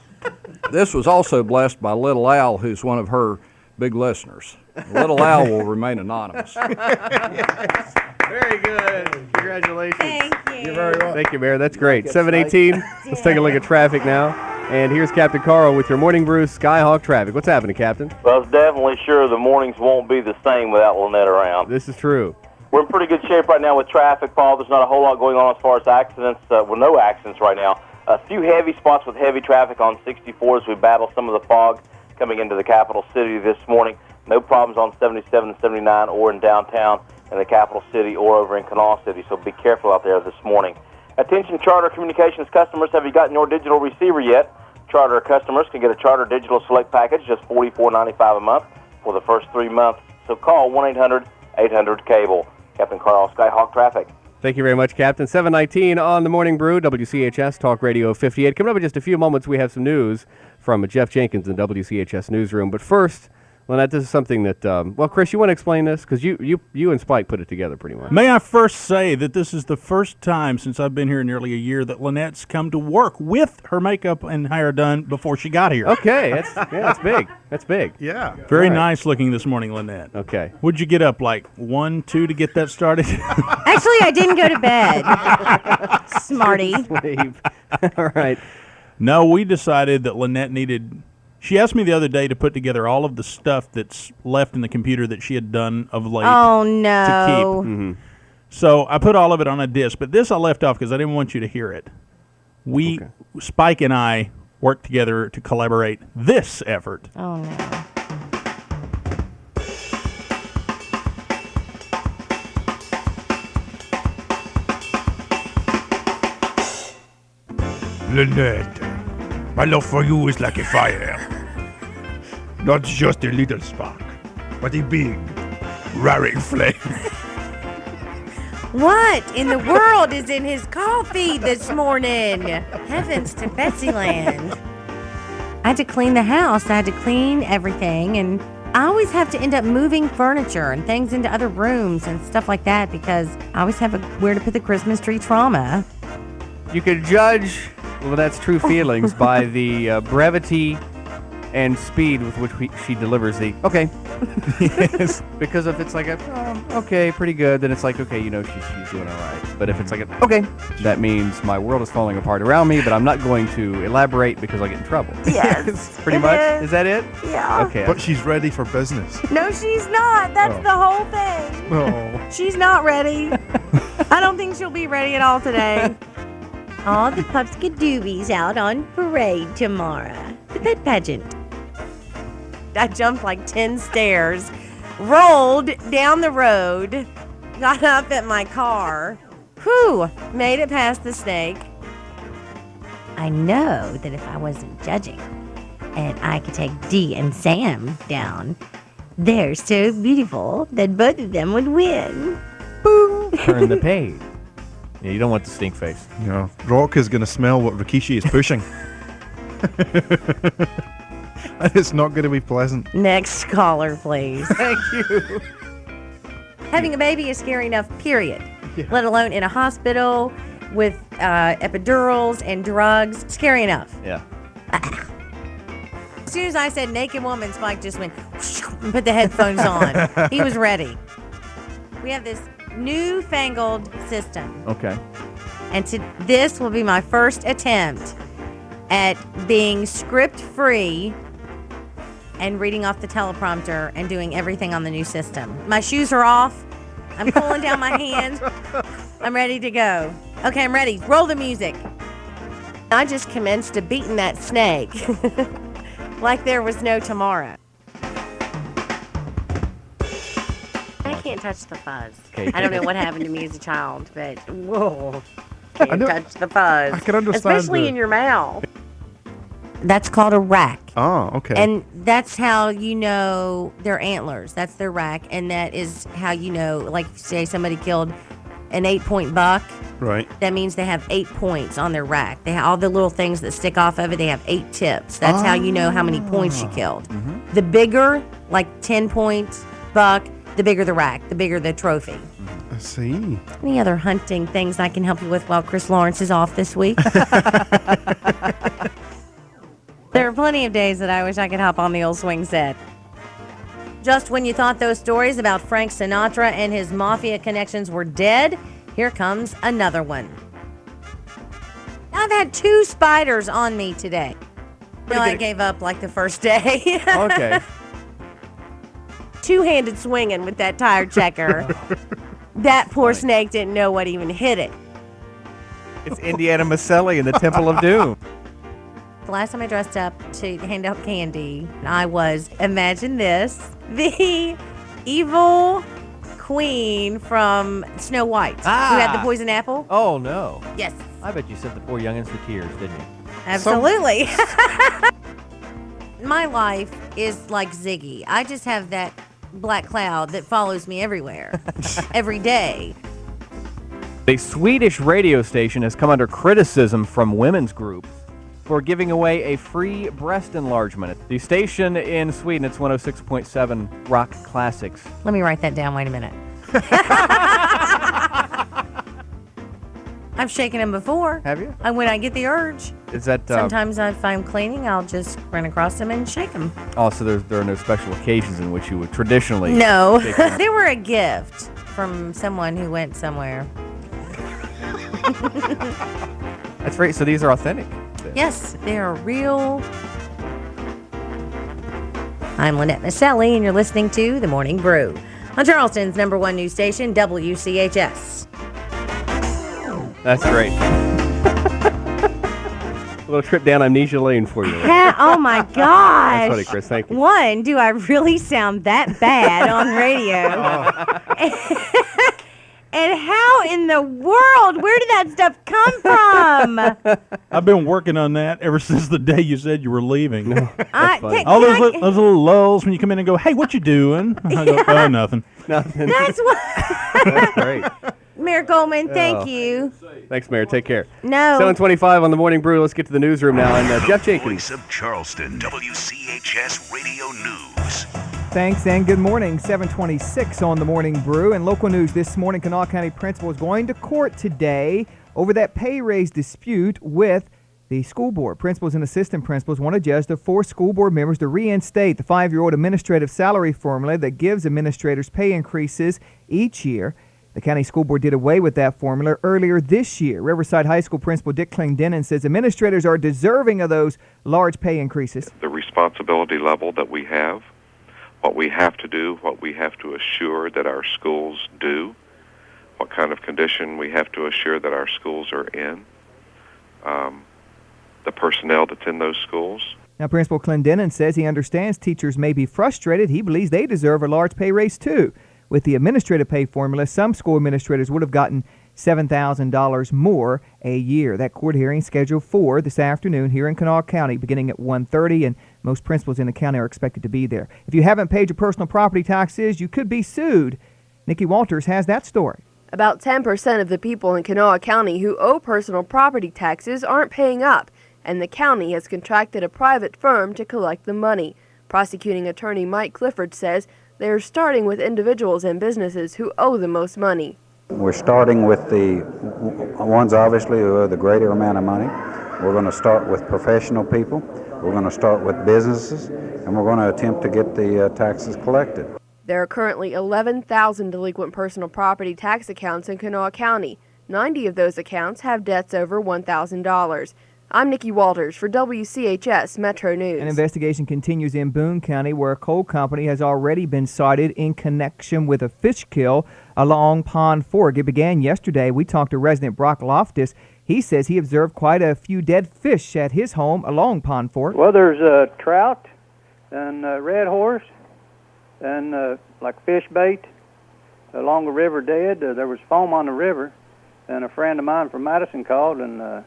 Speaker 17: this was also blessed by Little Al, who's one of her big listeners. Little Al will remain anonymous.
Speaker 1: Very good. Congratulations.
Speaker 2: Thank you.
Speaker 1: You're very welcome. Thank you, Mayor. That's great. 7:18. Let's take a look at traffic now. And here's Captain Carl with your Morning Brew Skyhawk traffic. What's happening, Captain?
Speaker 11: Well, I was definitely sure the mornings won't be the same without Lynette around.
Speaker 1: This is true.
Speaker 11: We're in pretty good shape right now with traffic, Paul. There's not a whole lot going on as far as accidents. Well, no accidents right now. A few heavy spots with heavy traffic on 64 as we battle some of the fog coming into the capital city this morning. No problems on 77 and 79 or in downtown in the capital city or over in Canal City, so be careful out there this morning. Attention Charter Communications customers, have you gotten your digital receiver yet? Charter customers can get a Charter Digital Select package, just $44.95 a month for the first 3 months. So call 1-800-800-CABLE. Captain Carl, Skyhawk Traffic.
Speaker 1: Thank you very much, Captain. 7:19 on the Morning Brew, WCHS Talk Radio 58. Coming up in just a few moments, we have some news from Jeff Jenkins in WCHS Newsroom. But first, Lynette, this is something that, well, Chris, you want to explain this? Because you and Spike put it together pretty much.
Speaker 19: May I first say that this is the first time since I've been here nearly a year that Lynette's come to work with her makeup and hair done before she got here.
Speaker 1: Okay, that's big. That's big.
Speaker 19: Yeah. Very nice looking this morning, Lynette.
Speaker 1: Okay.
Speaker 19: Would you get up like 1, 2 to get that started?
Speaker 2: Actually, I didn't go to bed. Smarty.
Speaker 1: Sleep. All right.
Speaker 19: No, we decided that Lynette needed... She asked me the other day to put together all of the stuff that's left in the computer that she had done of late.
Speaker 2: Oh,
Speaker 19: To
Speaker 2: no.
Speaker 19: keep. Mm-hmm. So I put all of it on a disc, but this I left off because I didn't want you to hear it. Spike and I worked together to collaborate this effort.
Speaker 2: Oh, no.
Speaker 20: Lynette, my love for you is like a fire. Not just a little spark, but a big, roaring flame.
Speaker 2: What in the world is in his coffee this morning? Heavens to Betsyland. I had to clean the house. I had to clean everything. And I always have to end up moving furniture and things into other rooms and stuff like that because I always have where to put the Christmas tree trauma.
Speaker 1: You could judge Lynette's true feelings by the brevity and speed with which she delivers the okay. Yes. Because if it's like okay, pretty good, then it's like, okay, she's doing all right. But if it's like okay, that means my world is falling apart around me, but I'm not going to elaborate because I get in trouble.
Speaker 2: Yes.
Speaker 1: Pretty much. Is that it?
Speaker 2: Yeah.
Speaker 1: Okay.
Speaker 20: But she's ready for business.
Speaker 2: No, she's not. That's the whole thing.
Speaker 20: Oh.
Speaker 2: She's not ready. I don't think she'll be ready at all today. All the pups-gadoobies out on parade tomorrow. The pet pageant. I jumped like 10 stairs, rolled down the road, got up at my car. Whew, made it past the snake. I know that if I wasn't judging and I could take Dee and Sam down, they're so beautiful that both of them would win. Boom.
Speaker 1: Turn the page.
Speaker 21: Yeah, you don't want the stink face.
Speaker 20: Rock is going to smell what Rikishi is pushing. And it's not going to be pleasant.
Speaker 2: Next caller, please.
Speaker 1: Thank you.
Speaker 2: Having a baby is scary enough, period. Yeah. Let alone in a hospital with epidurals and drugs. Scary enough.
Speaker 21: Yeah.
Speaker 2: As soon as I said naked woman, Spike just went and put the headphones on. He was ready. We have this newfangled system.
Speaker 1: Okay.
Speaker 2: And this will be my first attempt at being script-free and reading off the teleprompter and doing everything on the new system. My shoes are off. I'm pulling down my hand. I'm ready to go. Okay, I'm ready. Roll the music. I just commenced to beating that snake like there was no tomorrow. I can't touch the fuzz.
Speaker 20: Okay.
Speaker 2: I don't know what happened to me as a child, but whoa. Can't touch the fuzz.
Speaker 20: I can understand
Speaker 2: especially in your mouth. That's called a rack.
Speaker 7: Oh, okay.
Speaker 2: And that's how you know their antlers. That's their rack. And that is how you know, like, say somebody killed an 8-point buck.
Speaker 7: Right.
Speaker 2: That means they have 8 points on their rack. They have all the little things that stick off of it. They have 8 tips. That's how you know how many points you killed.
Speaker 7: Mm-hmm.
Speaker 2: The bigger, like 10 points buck, the bigger the rack, the bigger the trophy.
Speaker 7: I see.
Speaker 2: Any other hunting things I can help you with while Chris Lawrence is off this week? There are plenty of days that I wish I could hop on the old swing set. Just when you thought those stories about Frank Sinatra and his mafia connections were dead, here comes another one. I've had 2 spiders on me today. No, I gave up like the first day.
Speaker 21: Okay.
Speaker 2: 2-handed swinging with that tire checker. That poor snake didn't know what even hit it.
Speaker 21: It's Indiana Maselli in the Temple of Doom.
Speaker 2: The last time I dressed up to hand out candy, I was, imagine this, the evil queen from Snow White, who had the poison apple.
Speaker 21: Oh, no.
Speaker 2: Yes.
Speaker 21: I bet you sent the poor youngins to tears, didn't you?
Speaker 2: Absolutely. My life is like Ziggy. I just have that black cloud that follows me everywhere, every day.
Speaker 21: A Swedish radio station has come under criticism from women's groups for giving away a free breast enlargement. The station in Sweden, it's 106.7 Rock Classics.
Speaker 2: Let me write that down. Wait a minute. I've shaken them before.
Speaker 21: Have you?
Speaker 2: When I get the urge.
Speaker 21: Is that
Speaker 2: Sometimes if I'm cleaning, I'll just run across them and shake them.
Speaker 21: Oh, so there are no special occasions in which you would traditionally
Speaker 2: No.
Speaker 21: shake them?
Speaker 2: They were a gift from someone who went somewhere.
Speaker 21: That's right. So these are authentic.
Speaker 2: Yes, they are real. I'm Lynette Maselli, and you're listening to The Morning Brew on Charleston's #1 news station, WCHS.
Speaker 1: That's great. A little trip down amnesia lane for you.
Speaker 2: Oh my gosh.
Speaker 1: That's funny, Chris. Thank you.
Speaker 2: One, do I really sound that bad on radio? And how in the world, where did that stuff come from?
Speaker 19: I've been working on that ever since the day you said you were leaving.
Speaker 1: That's funny.
Speaker 19: All those little lulls when you come in and go, hey, what you doing? I go, oh, nothing.
Speaker 1: Nothing.
Speaker 2: That's what.
Speaker 1: That's great.
Speaker 2: Mayor Coleman, thank you.
Speaker 1: Thanks, Mayor. Take care.
Speaker 2: No.
Speaker 1: 7:25 on the Morning Brew. Let's get to the newsroom now. And Jeff Jenkins.
Speaker 13: Voice of Charleston, WCHS Radio News.
Speaker 8: Thanks and good morning. 7:26 on the Morning Brew. And local news this morning, Kanawha County principal is going to court today over that pay raise dispute with the school board. Principals and assistant principals want a judge to force school board members to reinstate the 5-year-old administrative salary formula that gives administrators pay increases each year. The county school board did away with that formula earlier this year. Riverside High School principal Dick Clendenin says administrators are deserving of those large pay increases.
Speaker 10: The responsibility level that we have, what we have to do, what we have to assure that our schools do, what kind of condition we have to assure that our schools are in, the personnel that's in those schools.
Speaker 8: Now, Principal Clendenin says he understands teachers may be frustrated. He believes they deserve a large pay raise, too. With the administrative pay formula, some school administrators would have gotten $7,000 more a year. That court hearing scheduled for this afternoon here in Kanawha County, beginning at 1:30, and most principals in the county are expected to be there. If you haven't paid your personal property taxes, you could be sued. Nikki Walters has that story.
Speaker 18: About 10% of the people in Kanawha County who owe personal property taxes aren't paying up, and the county has contracted a private firm to collect the money. Prosecuting attorney Mike Clifford says they're starting with individuals and businesses who owe the most money.
Speaker 22: We're starting with the ones obviously who owe the greater amount of money. We're going to start with professional people. We're going to start with businesses, and we're going to attempt to get the taxes collected.
Speaker 18: There are currently 11,000 delinquent personal property tax accounts in Kanawha County. 90 of those accounts have debts over $1,000. I'm Nikki Walters for WCHS Metro News.
Speaker 8: An investigation continues in Boone County where a coal company has already been cited in connection with a fish kill along Pond Fork. It began yesterday. We talked to resident Brock Loftus. He says he observed quite a few dead fish at his home along Pond Fork.
Speaker 23: Well, there's trout and red horse and like fish bait along the river dead. There was foam on the river, and a friend of mine from Madison called and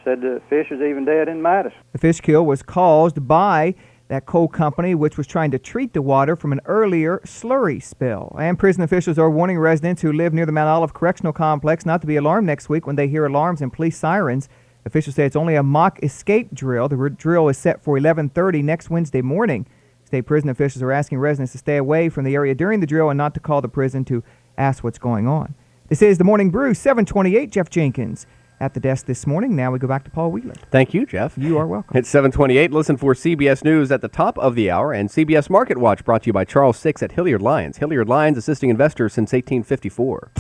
Speaker 23: Said the fish is even dead in Madison.
Speaker 8: The fish kill was caused by that coal company, which was trying to treat the water from an earlier slurry spill. And prison officials are warning residents who live near the Mount Olive Correctional Complex not to be alarmed next week when they hear alarms and police sirens. Officials say it's only a mock escape drill. The drill is set for 11:30 next Wednesday morning. State prison officials are asking residents to stay away from the area during the drill and not to call the prison to ask what's going on. This is the Morning Brew, 728. Jeff Jenkins at the desk this morning. Now we go back to Paul Wheeler.
Speaker 1: Thank you, Jeff.
Speaker 8: You are welcome.
Speaker 1: It's 728. Listen for CBS News at the top of the hour and CBS Market Watch brought to you by Charles Six at Hilliard Lyons. Hilliard Lyons assisting investors since 1854.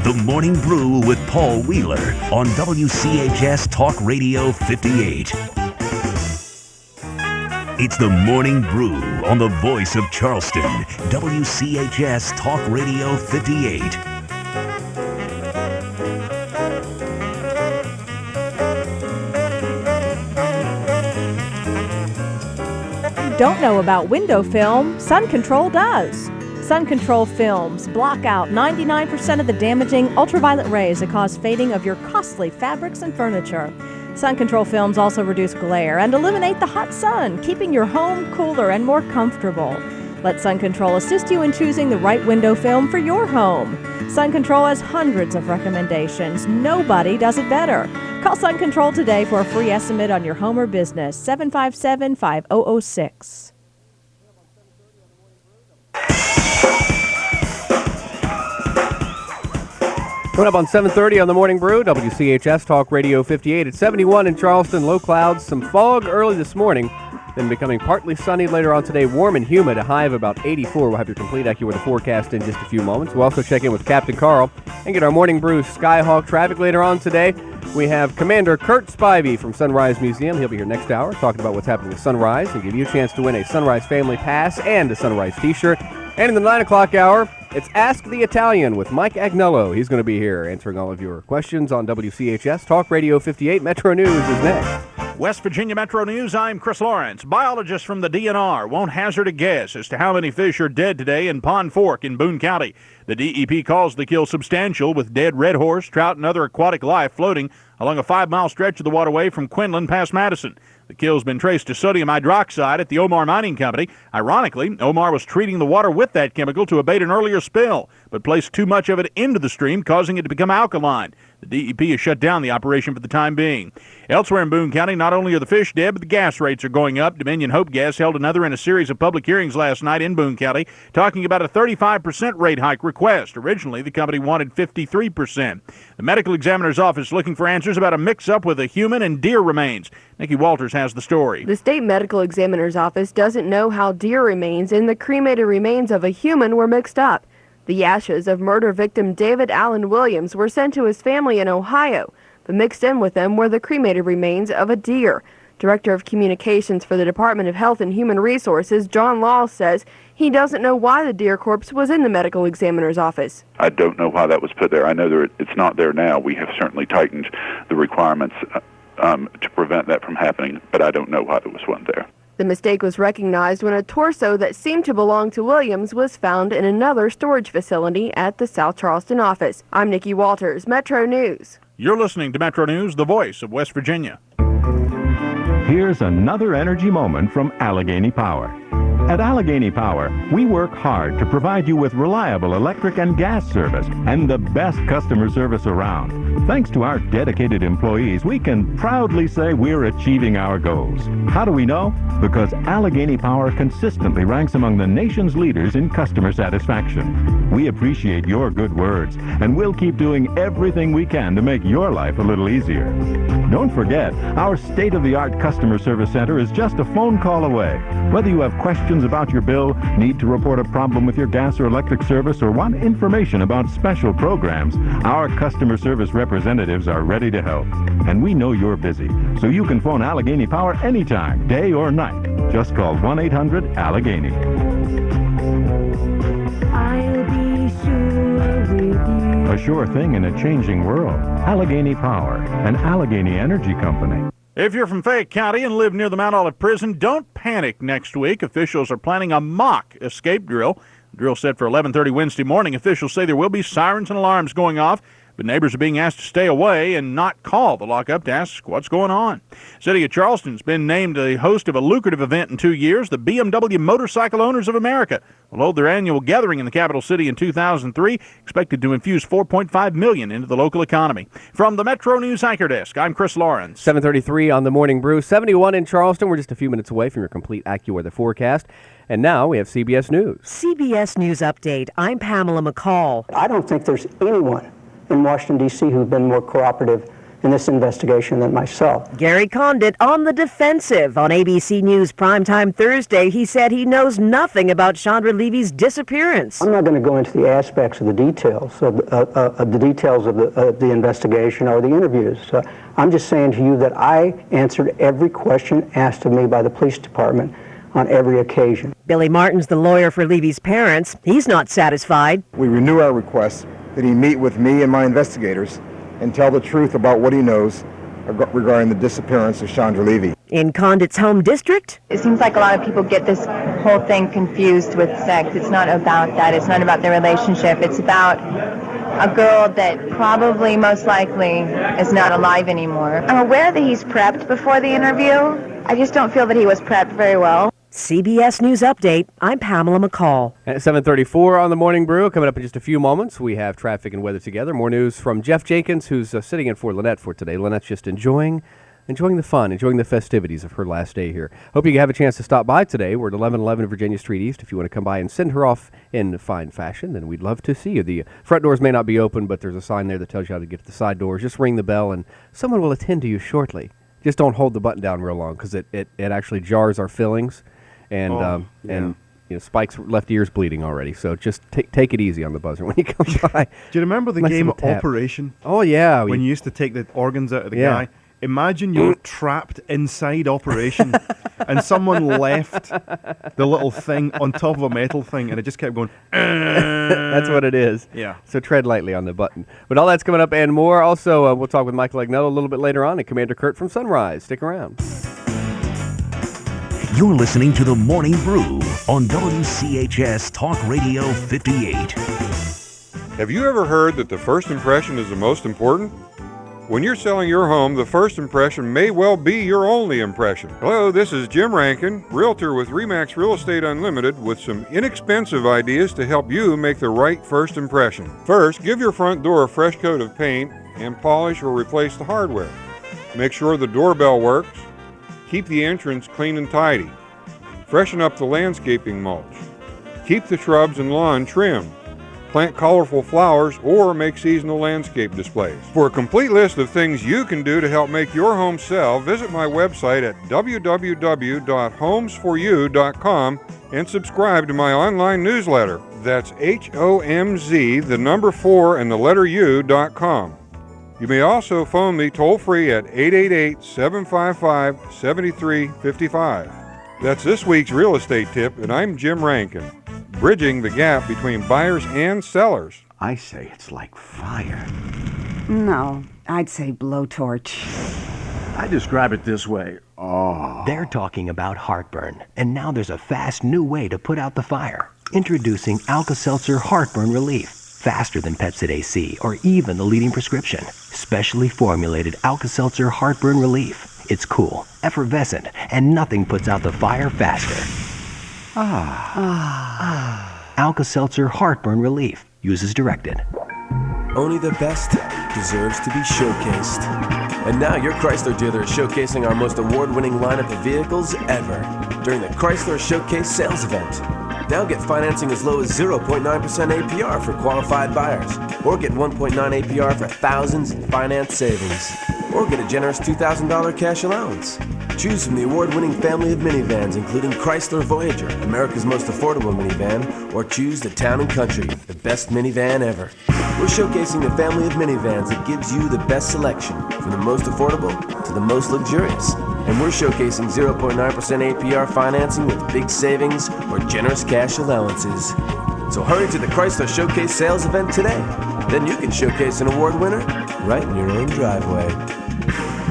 Speaker 13: The Morning Brew with Paul Wheeler on WCHS Talk Radio 58. It's the Morning Brew on the voice of Charleston, WCHS Talk Radio 58.
Speaker 3: Don't know about window film? Sun Control does. Sun Control films block out 99% of the damaging ultraviolet rays that cause fading of your costly fabrics and furniture. Sun Control films also reduce glare and eliminate the hot sun, keeping your home cooler and more comfortable. Let Sun Control assist you in choosing the right window film for your home. Sun Control has hundreds of recommendations. Nobody does it better. Call Sun Control today for a free estimate on your home or business, 757-5006.
Speaker 1: Coming up on 7:30 on the Morning Brew, WCHS Talk Radio 58. It's 71 in Charleston, low clouds, some fog early this morning, then becoming partly sunny later on today, warm and humid, a high of about 84. We'll have your complete AccuWeather forecast in just a few moments. We'll also check in with Captain Carl and get our Morning Brew Skyhawk traffic later on today. We have Commander Kurt Spivey from Sunrise Museum. He'll be here next hour talking about what's happening with Sunrise and give you a chance to win a Sunrise Family Pass and a Sunrise t-shirt. And in the 9 o'clock hour, it's Ask the Italian with Mike Agnello. He's going to be here answering all of your questions on WCHS Talk Radio 58. Metro News is next.
Speaker 19: West Virginia Metro News, I'm Chris Lawrence. Biologists from the DNR won't hazard a guess as to how many fish are dead today in Pond Fork in Boone County. The DEP calls the kill substantial, with dead red horse, trout, and other aquatic life floating along a 5-mile stretch of the waterway from Quinlan past Madison. The kill's been traced to sodium hydroxide at the Omar Mining Company. Ironically, Omar was treating the water with that chemical to abate an earlier spill, but placed too much of it into the stream, causing it to become alkaline. The DEP has shut down the operation for the time being. Elsewhere in Boone County, not only are the fish dead, but the gas rates are going up. Dominion Hope Gas held another in a series of public hearings last night in Boone County, talking about a 35% rate hike request. Originally, the company wanted 53%. The medical examiner's office looking for answers about a mix-up with a human and deer remains. Nikki Walters has the story.
Speaker 18: The state medical examiner's office doesn't know how deer remains and the cremated remains of a human were mixed up. The ashes of murder victim David Allen Williams were sent to his family in Ohio, but mixed in with them were the cremated remains of a deer. Director of Communications for the Department of Health and Human Resources, John Law, says he doesn't know why the deer corpse was in the medical examiner's office.
Speaker 5: I don't know why that was put there. I know that it's not there now. We have certainly tightened the requirements to prevent that from happening, but I don't know why it was one there.
Speaker 18: The mistake was recognized when a torso that seemed to belong to Williams was found in another storage facility at the South Charleston office. I'm Nikki Walters, Metro News.
Speaker 19: You're listening to Metro News, the voice of West Virginia.
Speaker 9: Here's another energy moment from Allegheny Power. At Allegheny Power, we work hard to provide you with reliable electric and gas service and the best customer service around. Thanks to our dedicated employees, we can proudly say we're achieving our goals. How do we know? Because Allegheny Power consistently ranks among the nation's leaders in customer satisfaction. We appreciate your good words, and we'll keep doing everything we can to make your life a little easier. Don't forget, our state-of-the-art customer service center is just a phone call away. Whether you have questions about your bill, need to report a problem with your gas or electric service, or want information about special programs, our customer service representatives are ready to help. And we know you're busy, so you can phone Allegheny Power anytime, day or night. Just call 1-800-ALLEGHENY.
Speaker 12: I'll be sure with you.
Speaker 9: A sure thing in a changing world. Allegheny Power, an Allegheny Energy Company.
Speaker 19: If you're from Fayette County and live near the Mount Olive Prison, don't panic next week. Officials are planning a mock escape drill. The drill set for 11:30 Wednesday morning. Officials say there will be sirens and alarms going off. but neighbors are being asked to stay away and not call the lockup to ask what's going on. City of Charleston's been named the host of a lucrative event in 2 years. The BMW Motorcycle Owners of America will hold their annual gathering in the capital city in 2003, expected to infuse $4.5 million into the local economy. From the Metro News Anchor Desk, I'm Chris Lawrence.
Speaker 1: 7:33 on the Morning Brew. 71 in Charleston. We're just a few minutes away from your complete AccuWeather forecast. And now we have CBS News.
Speaker 6: CBS News Update. I'm Pamela McCall.
Speaker 14: I don't think there's anyone in Washington, D.C. who's been more cooperative in this investigation than myself.
Speaker 6: Gary Condit on the defensive. On ABC News Primetime Thursday, he said he knows nothing about Chandra Levy's disappearance.
Speaker 14: I'm not going to go into the aspects of the details of the investigation or the interviews. I'm just saying to you that I answered every question asked of me by the police department on every occasion.
Speaker 6: Billy Martin's the lawyer for Levy's parents. He's not satisfied.
Speaker 15: We renew our request that he meet with me and my investigators and tell the truth about what he knows regarding the disappearance of Chandra Levy.
Speaker 6: In Condit's home district?
Speaker 16: It seems like a lot of people get this whole thing confused with sex. It's not about that. It's not about their relationship. It's about a girl that probably, most likely, is not alive anymore. I'm aware that he's prepped before the interview. I just don't feel that he was prepped very well.
Speaker 6: CBS News Update. I'm Pamela McCall.
Speaker 1: At 7:34 on the Morning Brew. Coming up in just a few moments, we have traffic and weather together. More news from Jeff Jenkins, who's sitting in for Lynette for today. Lynette's just enjoying the fun, enjoying the festivities of her last day here. Hope you have a chance to stop by today. We're at 1111 Virginia Street East. If you want to come by and send her off in fine fashion, then we'd love to see you. The front doors may not be open, but there's a sign there that tells you how to get to the side doors. Just ring the bell, and someone will attend to you shortly. Just don't hold the button down real long, because it actually jars our fillings. And Spike's left ear's bleeding already. So just take it easy on the buzzer when you come by.
Speaker 7: Do you remember the game Operation?
Speaker 1: Oh, yeah.
Speaker 7: When you used to take the organs out of the guy? Imagine you're trapped inside Operation and someone left the little thing on top of a metal thing and it just kept going.
Speaker 1: That's what it is.
Speaker 7: Yeah.
Speaker 1: So tread lightly on the button. But all that's coming up and more. Also, we'll talk with Michael Agnello a little bit later on and Commander Kurt from Sunrise. Stick around.
Speaker 13: You're listening to The Morning Brew on WCHS Talk Radio 58.
Speaker 24: Have you ever heard that the first impression is the most important? When you're selling your home, the first impression may well be your only impression. Hello, this is Jim Rankin, Realtor with RE/MAX Real Estate Unlimited, with some inexpensive ideas to help you make the right first impression. First, give your front door a fresh coat of paint and polish or replace the hardware. Make sure the doorbell works. Keep the entrance clean and tidy. Freshen up the landscaping mulch. Keep the shrubs and lawn trimmed. Plant colorful flowers or make seasonal landscape displays. For a complete list of things you can do to help make your home sell, visit my website at www.homesforyou.com and subscribe to my online newsletter. That's HOMZ4U.com. You may also phone me toll-free at 888-755-7355. That's this week's real estate tip, and I'm Jim Rankin, bridging the gap between buyers and sellers.
Speaker 25: I say it's like fire.
Speaker 27: No, I'd say blowtorch.
Speaker 25: I describe it this way. Oh.
Speaker 28: They're talking about heartburn, and now there's a fast new way to put out the fire. Introducing Alka-Seltzer Heartburn Relief. Faster than Pepcid AC or even the leading prescription. Specially formulated Alka-Seltzer Heartburn Relief. It's cool, effervescent, and nothing puts out the fire faster. Alka-Seltzer Heartburn Relief. Use as directed.
Speaker 29: Only the best deserves to be showcased. And now your Chrysler dealer is showcasing our most award-winning lineup of vehicles ever during the Chrysler Showcase Sales Event. Now get financing as low as 0.9% APR for qualified buyers, or get 1.9 APR for thousands in finance savings, or get a generous $2,000 cash allowance. Choose from the award-winning family of minivans, including Chrysler Voyager, America's most affordable minivan, or choose the Town & Country, the best minivan ever. We're showcasing the family of minivans that gives you the best selection, from the most affordable to the most luxurious. And we're showcasing 0.9% APR financing with big savings or generous cash allowances. So hurry to the Chrysler Showcase Sales Event today. Then you can showcase an award winner right in your own driveway.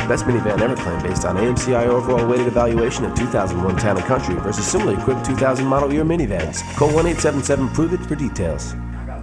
Speaker 29: Best minivan ever claim based on AMCI overall weighted evaluation of 2001 Town & Country versus similarly equipped 2000 model year minivans. Call 1-877-PROVE-IT for details.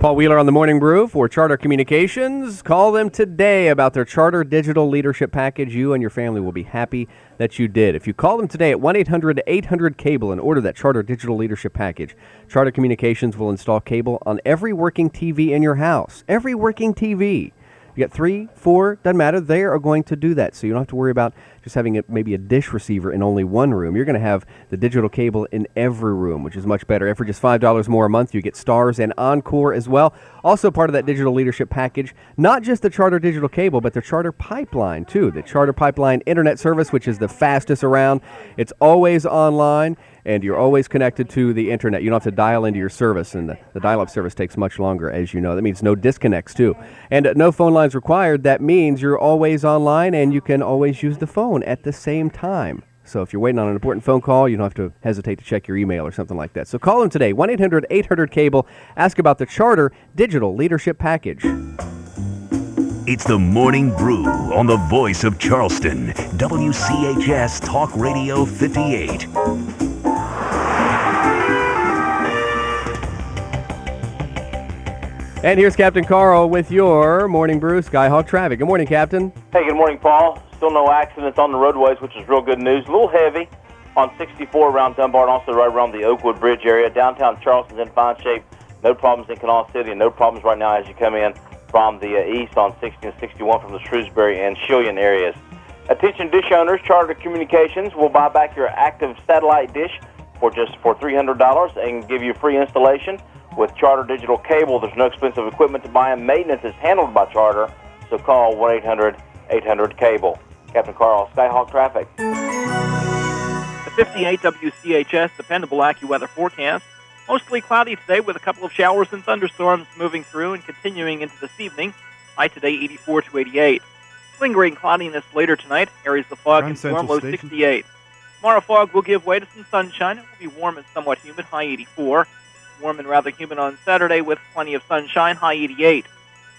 Speaker 1: Paul Wheeler on the Morning Brew for Charter Communications. Call them today about their Charter Digital Leadership Package. You and your family will be happy that you did. If you call them today at 1-800-800-CABLE and order that Charter Digital Leadership Package, Charter Communications will install cable on every working TV in your house. Every working TV. You got 3, 4, doesn't matter. They are going to do that. So you don't have to worry about just having maybe a dish receiver in only one room. You're going to have the digital cable in every room, which is much better. And for just $5 more a month, you get Stars and Encore as well. Also part of that digital leadership package, not just the Charter digital cable, but the Charter Pipeline too. The Charter Pipeline internet service, which is the fastest around. It's always online, and you're always connected to the internet. You don't have to dial into your service, and the dial-up service takes much longer, as you know. That means no disconnects, too. And no phone lines required. That means you're always online, and you can always use the phone at the same time. So if you're waiting on an important phone call, you don't have to hesitate to check your email or something like that. So call them today, 1-800-800-CABLE. Ask about the Charter Digital Leadership Package.
Speaker 13: It's the Morning Brew on the voice of Charleston, WCHS Talk Radio 58.
Speaker 1: And here's Captain Carl with your Morning Brew Skyhawk traffic. Good morning, Captain.
Speaker 2: Hey, good morning, Paul. Still no accidents on the roadways, which is real good news. A little heavy on 64 around Dunbar and also right around the Oakwood Bridge area. Downtown Charleston's in fine shape. No problems in Canal City, and no problems right now as you come in from the east on 60 and 61 from the Shrewsbury and Shillian areas. Attention dish owners, Charter Communications will buy back your active satellite dish for $300 and give you free installation. With Charter Digital Cable, there's no expensive equipment to buy, and maintenance is handled by Charter, so call 1-800-800-CABLE. Captain Carl, Skyhawk Traffic.
Speaker 4: The 58 WCHS Dependable AccuWeather forecast. Mostly cloudy today with a couple of showers and thunderstorms moving through and continuing into this evening. High today 84 to 88. Lingering cloudiness later tonight. Areas of fog and storm, low 68. Tomorrow fog will give way to some sunshine. It will be warm and somewhat humid, high 84. Warm and rather humid on Saturday with plenty of sunshine, high 88.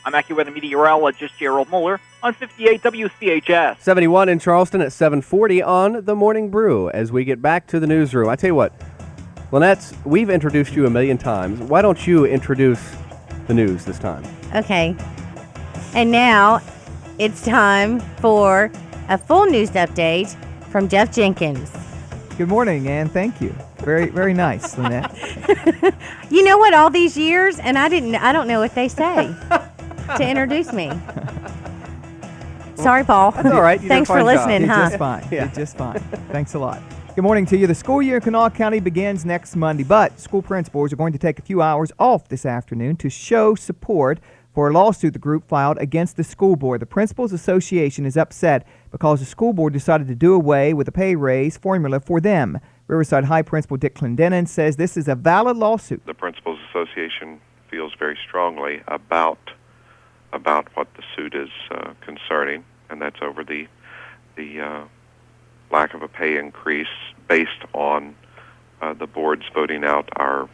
Speaker 4: I'm AccuWeather meteorologist Gerald Mueller on 58 WCHS.
Speaker 1: 71 in Charleston at 7:40 on the Morning Brew as we get back to the newsroom. I tell you what, Lynette, we've introduced you a million times. Why don't you introduce the news this time?
Speaker 10: Okay. And now it's time for a full news update from Jeff Jenkins.
Speaker 8: Good morning, and thank you. Very, very nice, Lynette.
Speaker 10: You know what? All these years, and I don't know what they say to introduce me. Sorry, Paul.
Speaker 8: That's all right.
Speaker 10: Thanks for listening, huh?
Speaker 8: Just fine. Yeah. Did just fine. Thanks a lot. Good morning to you. The school year in Kanawha County begins next Monday, but school principals are going to take a few hours off this afternoon to show support for a lawsuit the group filed against the school board. The Principals Association is upset because the school board decided to do away with the pay raise formula for them. Riverside High Principal Dick Clendenin says this is a valid lawsuit.
Speaker 11: The Principals Association feels very strongly about what the suit is concerning, and that's over the lack of a pay increase based on the board's voting out our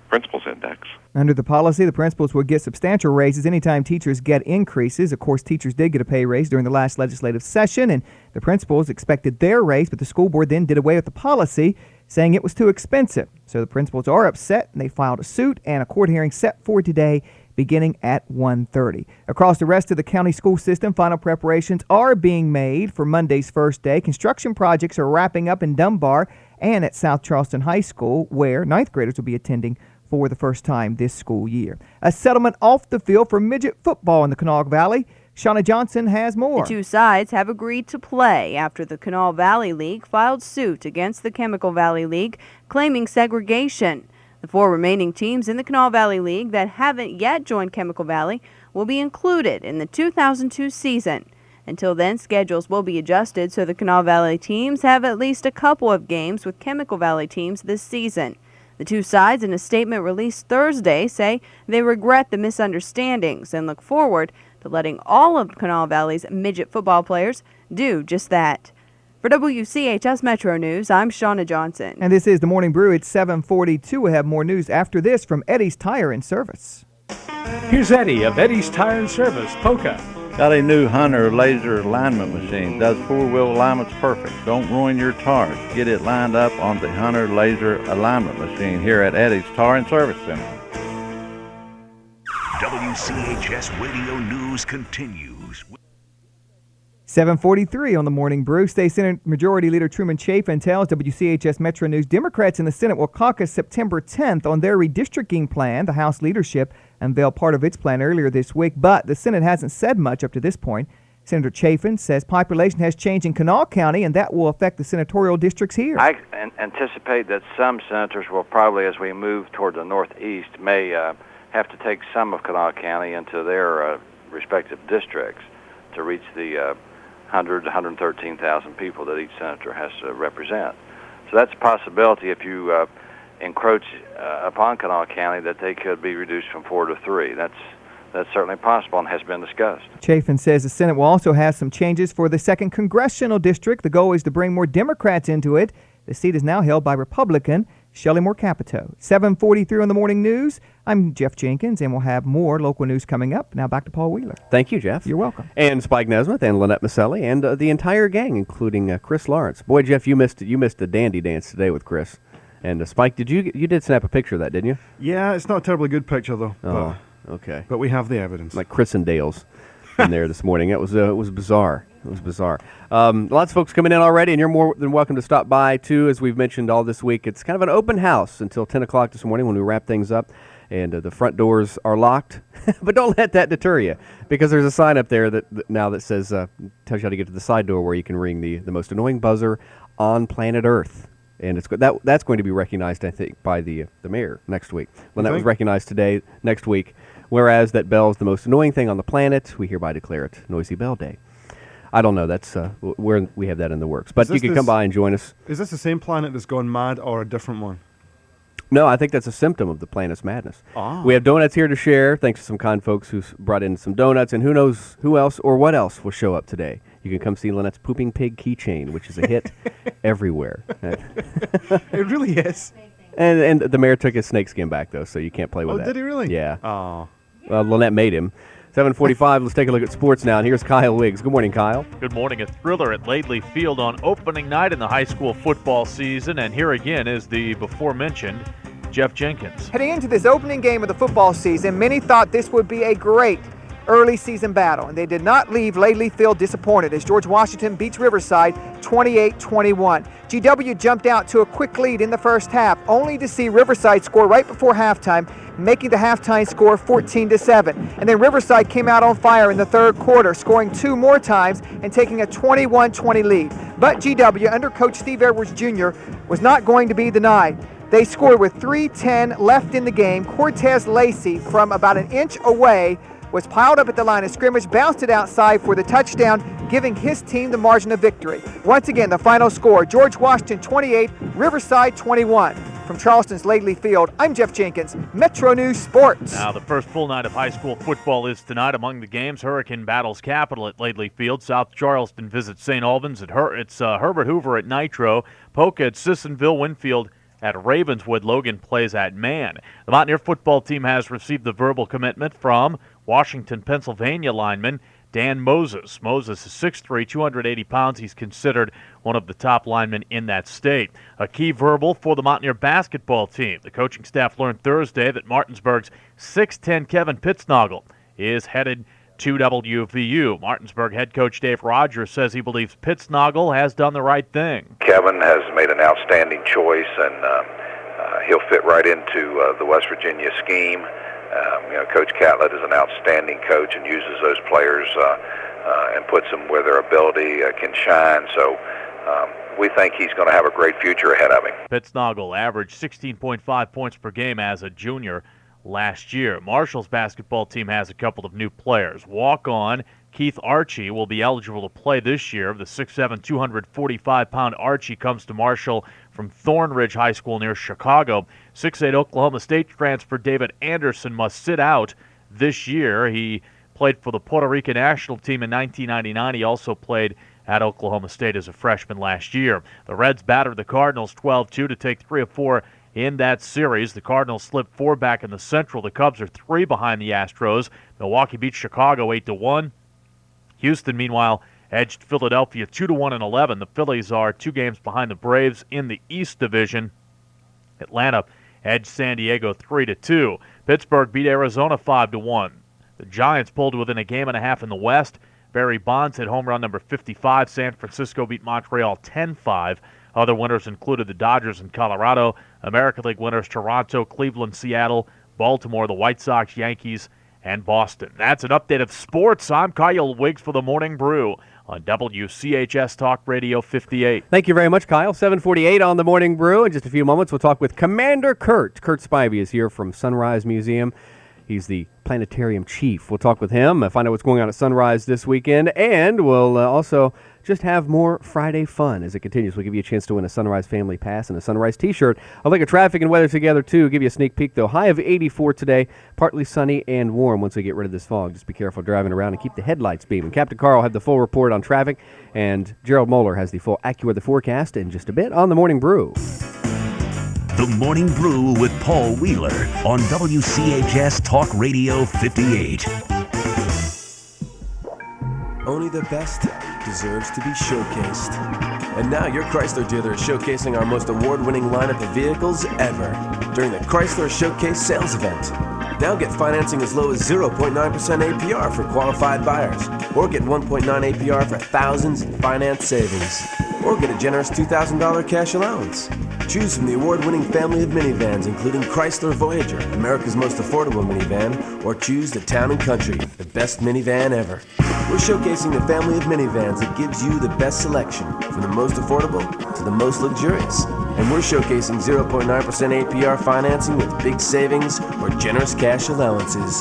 Speaker 11: principals index.
Speaker 8: Under the policy, the principals will get substantial raises anytime teachers get increases. Of course, teachers did get a pay raise during the last legislative session, and the principals expected their raise, but the school board then did away with the policy, saying it was too expensive. So the principals are upset, and they filed a suit, and a court hearing set for today beginning at 1:30. Across the rest of the county school system, final preparations are being made for Monday's first day. Construction projects are wrapping up in Dunbar and at South Charleston High School, where ninth graders will be attending for the first time this school year. A settlement off the field for midget football in the Kanawha Valley. Shauna Johnson has more.
Speaker 17: The two sides have agreed to play after the Kanawha Valley League filed suit against the Chemical Valley League, claiming segregation. The four remaining teams in the Kanawha Valley League that haven't yet joined Chemical Valley will be included in the 2002 season. Until then, schedules will be adjusted so the Kanawha Valley teams have at least a couple of games with Chemical Valley teams this season. The two sides, in a statement released Thursday, say they regret the misunderstandings and look forward to letting all of Kanawha Valley's midget football players do just that. For WCHS Metro News, I'm Shauna Johnson.
Speaker 8: And this is the Morning Brew. It's 7:42. We'll have more news after this from Eddie's Tire and Service.
Speaker 20: Here's Eddie of Eddie's Tire and Service, Polka.
Speaker 21: Got a new Hunter laser alignment machine. Does four-wheel alignments perfect. Don't ruin your tires. Get it lined up on the Hunter laser alignment machine here at Eddie's Tire and Service Center.
Speaker 13: WCHS Radio News continues.
Speaker 8: 7:43 on the Morning Brew. State Senate Majority Leader Truman Chafin tells WCHS Metro News Democrats in the Senate will caucus September 10th on their redistricting plan. The House leadership unveiled part of its plan earlier this week, but the Senate hasn't said much up to this point. Senator Chafin says population has changed in Kanawha County, and that will affect the senatorial districts here.
Speaker 3: I anticipate that some senators will probably, as we move toward the northeast, may have to take some of Kanawha County into their respective districts to reach the 113,000 people that each senator has to represent. So that's a possibility if you encroach upon Kanawha County, that they could be reduced from 4 to 3. That's certainly possible and has been discussed.
Speaker 8: Chafin says the Senate will also have some changes for the 2nd Congressional District. The goal is to bring more Democrats into it. The seat is now held by Republican Shelley Moore Capito. 7:43 on the Morning News. I'm Jeff Jenkins, and we'll have more local news coming up. Now back to Paul Wheeler.
Speaker 1: Thank you, Jeff.
Speaker 8: You're welcome.
Speaker 1: And Spike Nesmith and Lynette Maselli and the entire gang, including Chris Lawrence. Boy, Jeff, you missed the dandy dance today with Chris. And Spike, you did snap a picture of that, didn't you?
Speaker 7: Yeah, it's not a terribly good picture though.
Speaker 1: Oh, okay.
Speaker 7: But we have the evidence.
Speaker 1: Like Chris and Dale's in there this morning. It was bizarre. It was bizarre. Lots of folks coming in already, and you're more than welcome to stop by, too, as we've mentioned all this week. It's kind of an open house until 10 o'clock this morning when we wrap things up, and the front doors are locked. But don't let that deter you, because there's a sign up there that says, tells you how to get to the side door where you can ring the most annoying buzzer on planet Earth. And that's going to be recognized, I think, by the mayor next week. When that was recognized today, next week, whereas that bell is the most annoying thing on the planet, we hereby declare it Noisy Bell Day. I don't know. That's where we have that in the works. But you can come by and join us.
Speaker 7: Is this the same planet that's gone mad or a different one?
Speaker 1: No, I think that's a symptom of the planet's madness.
Speaker 7: Ah.
Speaker 1: We have donuts here to share, thanks to some kind folks who brought in some donuts. And who knows who else or what else will show up today. You can come see Lynette's Pooping Pig keychain, which is a hit everywhere.
Speaker 7: It really is.
Speaker 1: And the mayor took his snakeskin back, though, so you can't play with that.
Speaker 7: Oh, did he really?
Speaker 1: Yeah.
Speaker 7: Oh.
Speaker 1: Well, Lynette made him. 7:45, let's take a look at sports now, and here's Kyle Wiggs. Good morning, Kyle.
Speaker 5: Good morning. A thriller at Laidley Field on opening night in the high school football season, and here again is the before-mentioned Jeff Jenkins.
Speaker 8: Heading into this opening game of the football season, many thought this would be a great early season battle, and they did not leave Laidley Field disappointed as George Washington beats Riverside 28-21. GW jumped out to a quick lead in the first half, only to see Riverside score right before halftime, making the halftime score 14-7. And then Riverside came out on fire in the third quarter, scoring 2 more times and taking a 21-20 lead. But GW, under Coach Steve Edwards Jr., was not going to be denied. They scored with 3:10 left in the game. Cortez Lacey, from about an inch away, was piled up at the line of scrimmage, bounced it outside for the touchdown, giving his team the margin of victory. Once again, the final score, George Washington 28, Riverside 21. From Charleston's Laidley Field, I'm Jeff Jenkins, Metro News Sports.
Speaker 5: Now, the first full night of high school football is tonight. Among the games, Hurricane battles Capital at Laidley Field. South Charleston visits St. Albans. It's Herbert Hoover at Nitro. Polka at Sissonville. Winfield at Ravenswood. Logan plays at Man. The Mountaineer football team has received the verbal commitment from Washington, Pennsylvania lineman Dan Moses. Moses is 6'3", 280 pounds. He's considered one of the top linemen in that state. A key verbal for the Mountaineer basketball team. The coaching staff learned Thursday that Martinsburg's 6'10" Kevin Pittsnoggle is headed to WVU. Martinsburg head coach Dave Rogers says he believes Pittsnoggle has done the right thing.
Speaker 9: Kevin has made an outstanding choice, and he'll fit right into the West Virginia scheme. Coach Catlett is an outstanding coach and uses those players and puts them where their ability can shine. So we think he's going to have a great future ahead of him.
Speaker 5: Pittsnoggle averaged 16.5 points per game as a junior last year. Marshall's basketball team has a couple of new players. Walk-on Keith Archie will be eligible to play this year. The 6'7", 245-pound Archie comes to Marshall from Thornridge High School near Chicago. 6'8" Oklahoma State transfer David Anderson must sit out this year. He played for the Puerto Rican national team in 1999. He also played at Oklahoma State as a freshman last year. The Reds battered the Cardinals 12-2 to take 3 of 4 in that series. The Cardinals slipped 4 back in the Central. The Cubs are 3 behind the Astros. Milwaukee beat Chicago 8-1. Houston, meanwhile, edged Philadelphia 2-1 and 11. The Phillies are 2 games behind the Braves in the East Division. Atlanta edged San Diego 3-2. Pittsburgh beat Arizona 5-1. The Giants pulled within a game and a half in the West. Barry Bonds hit home run number 55. San Francisco beat Montreal 10-5. Other winners included the Dodgers in Colorado, American League winners Toronto, Cleveland, Seattle, Baltimore, the White Sox, Yankees, and Boston. That's an update of sports. I'm Kyle Wiggs for the Morning Brew on WCHS Talk Radio 58.
Speaker 1: Thank you very much, Kyle. 7:48 on the Morning Brew. In just a few moments, we'll talk with Commander Kurt. Kurt Spivey is here from Sunrise Museum. He's the planetarium chief. We'll talk with him, find out what's going on at Sunrise this weekend, and we'll also just have more Friday fun as it continues. We'll give you a chance to win a Sunrise Family Pass and a Sunrise T-shirt. I'll look at traffic and weather together, too. Give you a sneak peek, though. High of 84 today, partly sunny and warm once we get rid of this fog. Just be careful driving around and keep the headlights beaming. Captain Carl will have the full report on traffic, and Gerald Moeller has the full AccuWeather forecast in just a bit on the Morning Brew.
Speaker 13: The Morning Brew with Paul Wheeler on WCHS Talk Radio 58.
Speaker 29: Only the best deserves to be showcased. And now your Chrysler dealer is showcasing our most award-winning lineup of vehicles ever during the Chrysler Showcase sales event. Now get financing as low as 0.9% APR for qualified buyers, or get 1.9 APR for thousands in finance savings, or get a generous $2,000 cash allowance. Choose from the award-winning family of minivans, including Chrysler Voyager, America's most affordable minivan, or choose the Town & Country, the best minivan ever. We're showcasing the family of minivans that gives you the best selection, from the most affordable to the most luxurious. And we're showcasing 0.9% APR financing with big savings or generous cash allowances.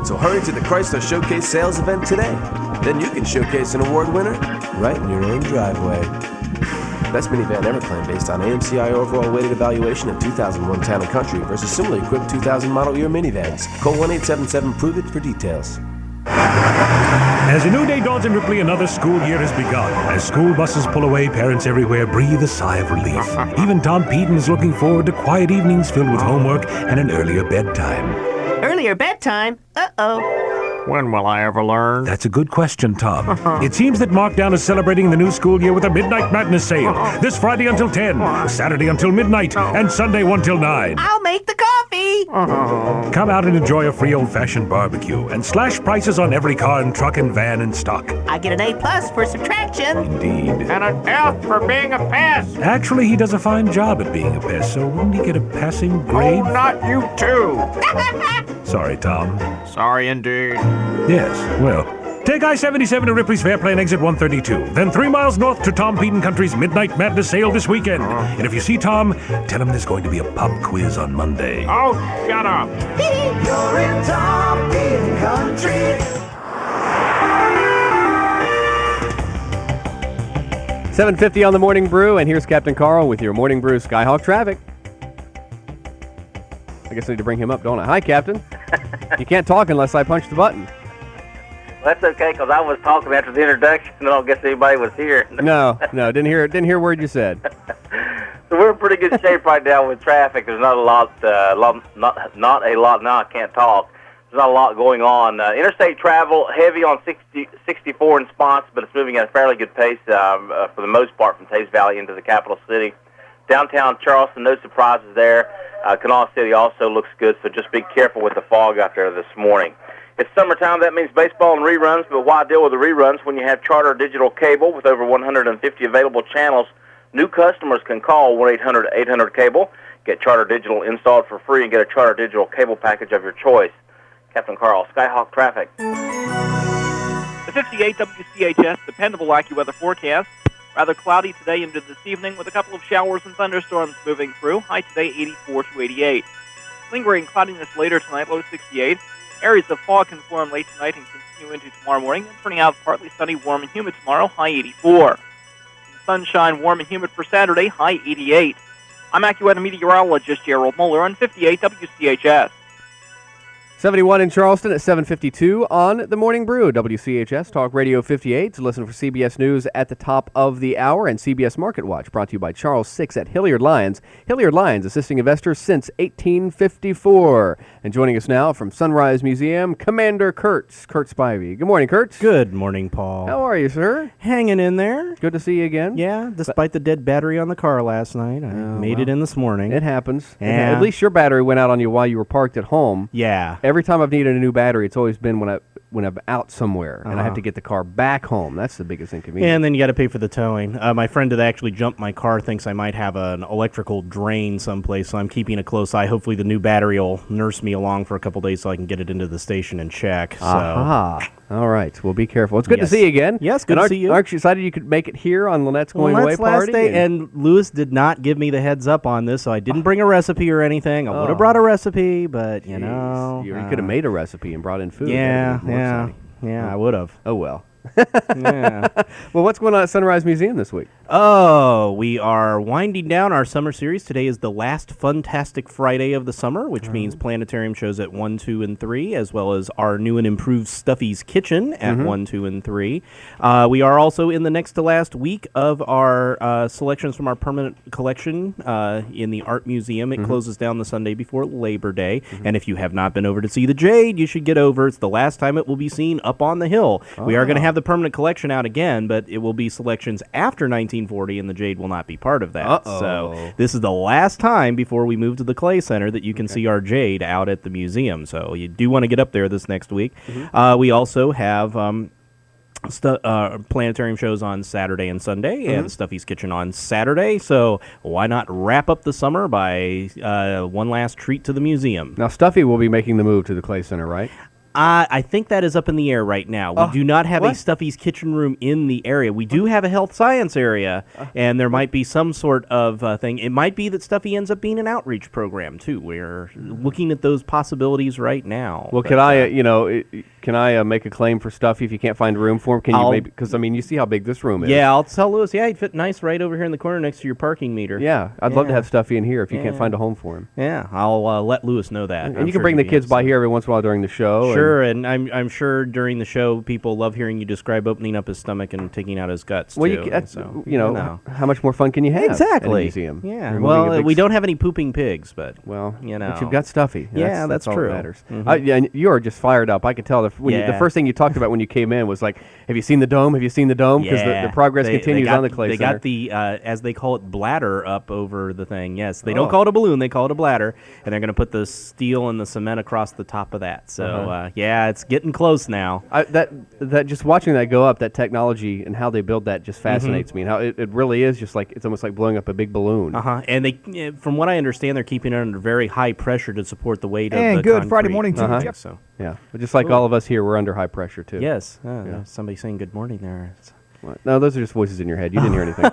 Speaker 29: So hurry to the Chrysler Showcase sales event today. Then you can showcase an award winner right in your own driveway. Best minivan ever claim based on AMCI overall weighted evaluation of 2001 Town & Country versus similarly equipped 2000 model year minivans. Call 1-877-PROVE-IT for details.
Speaker 12: As a new day dawns in Ripley, another school year has begun. As school buses pull away, parents everywhere breathe a sigh of relief. Even Tom Peden is looking forward to quiet evenings filled with homework and an earlier bedtime.
Speaker 14: Earlier bedtime? Uh-oh.
Speaker 12: When will I ever learn? That's a good question, Tom. It seems that Markdown is celebrating the new school year with a Midnight Madness sale. This Friday until 10, Saturday until midnight, and Sunday 1 till 9.
Speaker 14: I'll make the coffee.
Speaker 12: Come out and enjoy a free old-fashioned barbecue and slash prices on every car and truck and van in stock.
Speaker 14: I get an A+ for subtraction.
Speaker 12: Indeed.
Speaker 14: And an F for being a pest.
Speaker 12: Actually, he does a fine job at being a pest, so wouldn't he get a passing grade?
Speaker 14: Oh, not you too.
Speaker 12: Sorry, Tom.
Speaker 14: Sorry indeed.
Speaker 12: Yes, well, take I-77 to Ripley's Fairplay and exit 132. Then 3 miles north to Tom Peden Country's Midnight Madness sale this weekend. And if you see Tom, tell him there's going to be a pub quiz on Monday.
Speaker 14: Oh, shut up.
Speaker 15: You're in Tom Peden Country.
Speaker 1: 7:50 on the Morning Brew, and here's Captain Carl with your Morning Brew Skyhawk traffic. I guess I need to bring him up, don't I? Hi, Captain. You can't talk unless I punch the button.
Speaker 2: That's okay, because I was talking after the introduction, and I don't guess anybody was here.
Speaker 1: No, didn't hear a word you said.
Speaker 2: So we're in pretty good shape right now with traffic. There's not a lot, not a lot. Now I can't talk. There's not a lot going on. Interstate travel heavy on 64 in spots, but it's moving at a fairly good pace for the most part from Taves Valley into the capital city. Downtown Charleston, no surprises there. Kanawha City also looks good, so just be careful with the fog out there this morning. It's summertime. That means baseball and reruns, but why deal with the reruns when you have Charter Digital Cable with over 150 available channels? New customers can call 1-800-800-CABLE, get Charter Digital installed for free, and get a Charter Digital cable package of your choice. Captain Carl, Skyhawk traffic.
Speaker 4: The 58 WCHS dependable AccuWeather forecast. Rather cloudy today into this evening with a couple of showers and thunderstorms moving through. High today 84 to 88. Lingering cloudiness later tonight, low 68. Areas of fog can form late tonight and continue into tomorrow morning. And turning out partly sunny, warm and humid tomorrow, high 84. Sunshine, warm and humid for Saturday, high 88. I'm AccuWeather meteorologist Gerald Moeller on 58 WCHS.
Speaker 1: 71 in Charleston at 7:52 on the Morning Brew, WCHS Talk Radio 58. To listen for CBS News at the top of the hour, and CBS Market Watch brought to you by Charles Six at Hilliard Lyons. Hilliard Lyons, assisting investors since 1854. And joining us now from Sunrise Museum, Commander Kurt Spivey. Good morning, Kurt.
Speaker 16: Good morning, Paul.
Speaker 1: How are you, sir?
Speaker 16: Hanging in there.
Speaker 1: Good to see you again.
Speaker 16: Yeah, despite the dead battery on the car last night. I made it in this morning.
Speaker 1: It happens.
Speaker 16: Yeah.
Speaker 1: At least your battery went out on you while you were parked at home.
Speaker 16: Yeah.
Speaker 1: every time I've needed a new battery, it's always been when I'm out somewhere and I have
Speaker 16: Uh-huh.
Speaker 1: to get the car back home. That's the biggest inconvenience.
Speaker 16: And then you got to pay for the towing. My friend that actually jumped my car thinks I might have an electrical drain someplace, so I'm keeping a close eye. Hopefully the new battery will nurse me along for a couple days so I can get it into the station and check.
Speaker 1: Aha. All right. Well, be careful. It's good to
Speaker 16: Yes.
Speaker 1: see you again.
Speaker 16: Yes, good
Speaker 1: And
Speaker 16: to see you.
Speaker 1: Aren't you excited you could make it here on Lynette's Going Away
Speaker 16: Last
Speaker 1: party?
Speaker 16: day, and Lewis did not give me the heads up on this, so I didn't bring a recipe or anything. I would have brought a recipe, but, you know.
Speaker 1: You could have made a recipe and brought in food.
Speaker 16: Yeah,
Speaker 1: That'd have been more
Speaker 16: yeah.
Speaker 1: exciting.
Speaker 16: Yeah, I would have.
Speaker 1: Oh, well.
Speaker 16: Yeah.
Speaker 1: Well, what's going on at Sunrise Museum this week?
Speaker 16: Oh, we are winding down our summer series. Today is the last Funtastic Friday of the summer, which means planetarium shows at 1, 2, and 3, as well as our new and improved Stuffy's Kitchen at 1, 2, and 3. We are also in the next to last week of our selections from our permanent collection in the Art Museum. It closes down the Sunday before Labor Day. And if you have not been over to see the Jade, you should get over. It's the last time it will be seen up on the hill. We are going to have the permanent collection out again, but it will be selections after 1940, and the Jade will not be part of that. So this is the last time before we move to the Clay Center that you can see our Jade out at the museum. So you do want to get up there this next week. We also have planetarium shows on Saturday and Sunday, and Stuffy's Kitchen on Saturday. So why not wrap up the summer by one last treat to the museum?
Speaker 1: Now, Stuffy will be making the move to the Clay Center, right?
Speaker 16: I think that is up in the air right now. We do not have a Stuffy's Kitchen room in the area. We do have a health science area, and there might be some sort of thing. It might be that Stuffy ends up being an outreach program, too. We're looking at those possibilities right now.
Speaker 1: Well, can I make a claim for Stuffy if you can't find a room for him? Can you maybe? Because, I mean, you see how big this room is.
Speaker 16: Yeah, I'll tell Lewis, he'd fit nice right over here in the corner next to your parking meter.
Speaker 1: Yeah, I'd love to have Stuffy in here if you can't find a home for him.
Speaker 16: Yeah, I'll let Lewis know that.
Speaker 1: And you can bring the kids by here every once in a while during the show.
Speaker 16: Sure, and I'm sure during the show people love hearing you describe opening up his stomach and taking out his guts,
Speaker 1: well,
Speaker 16: too.
Speaker 1: How much more fun can you have
Speaker 16: exactly.
Speaker 1: at a museum?
Speaker 16: Yeah,
Speaker 1: You're
Speaker 16: well,
Speaker 1: moving a big
Speaker 16: we don't have any pooping pigs, but,
Speaker 1: but you've got Stuffy.
Speaker 16: Yeah, that's
Speaker 1: all
Speaker 16: true.
Speaker 1: That matters. And you are just fired up. I could tell. The first thing you talked about when you came in was like, have you seen the dome? Have you seen the dome? Because the progress continues on the Clay Center.
Speaker 16: They got the, as they call it, bladder up over the thing. Yes, they don't call it a balloon. They call it a bladder. And they're going to put the steel and the cement across the top of that. So, it's getting close now.
Speaker 1: That just watching that go up, that technology and how they build that just fascinates me. And how it really is just like, it's almost like blowing up a big balloon.
Speaker 16: And they, from what I understand, they're keeping it under very high pressure to support the weight of the
Speaker 8: And good
Speaker 16: concrete.
Speaker 8: Friday morning to you.
Speaker 16: So.
Speaker 1: Yeah, but just like all of us here, we're under high pressure too.
Speaker 16: Yes. Somebody saying good morning there.
Speaker 1: No, those are just voices in your head. You didn't hear anything.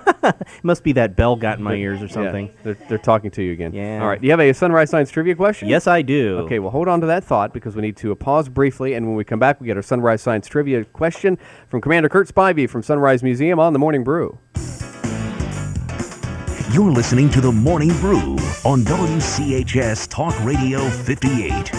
Speaker 16: Must be that bell got in my ears or something.
Speaker 1: Yeah, they're talking to you again.
Speaker 16: Yeah.
Speaker 1: All right. Do you have a Sunrise Science trivia question?
Speaker 16: Yes, I do.
Speaker 1: Okay, well, hold on to that thought because we need to pause briefly, and when we come back, we get our Sunrise Science trivia question from Commander Kurt Spivey from Sunrise Museum on the Morning Brew.
Speaker 13: You're listening to the Morning Brew on WCHS Talk Radio 58.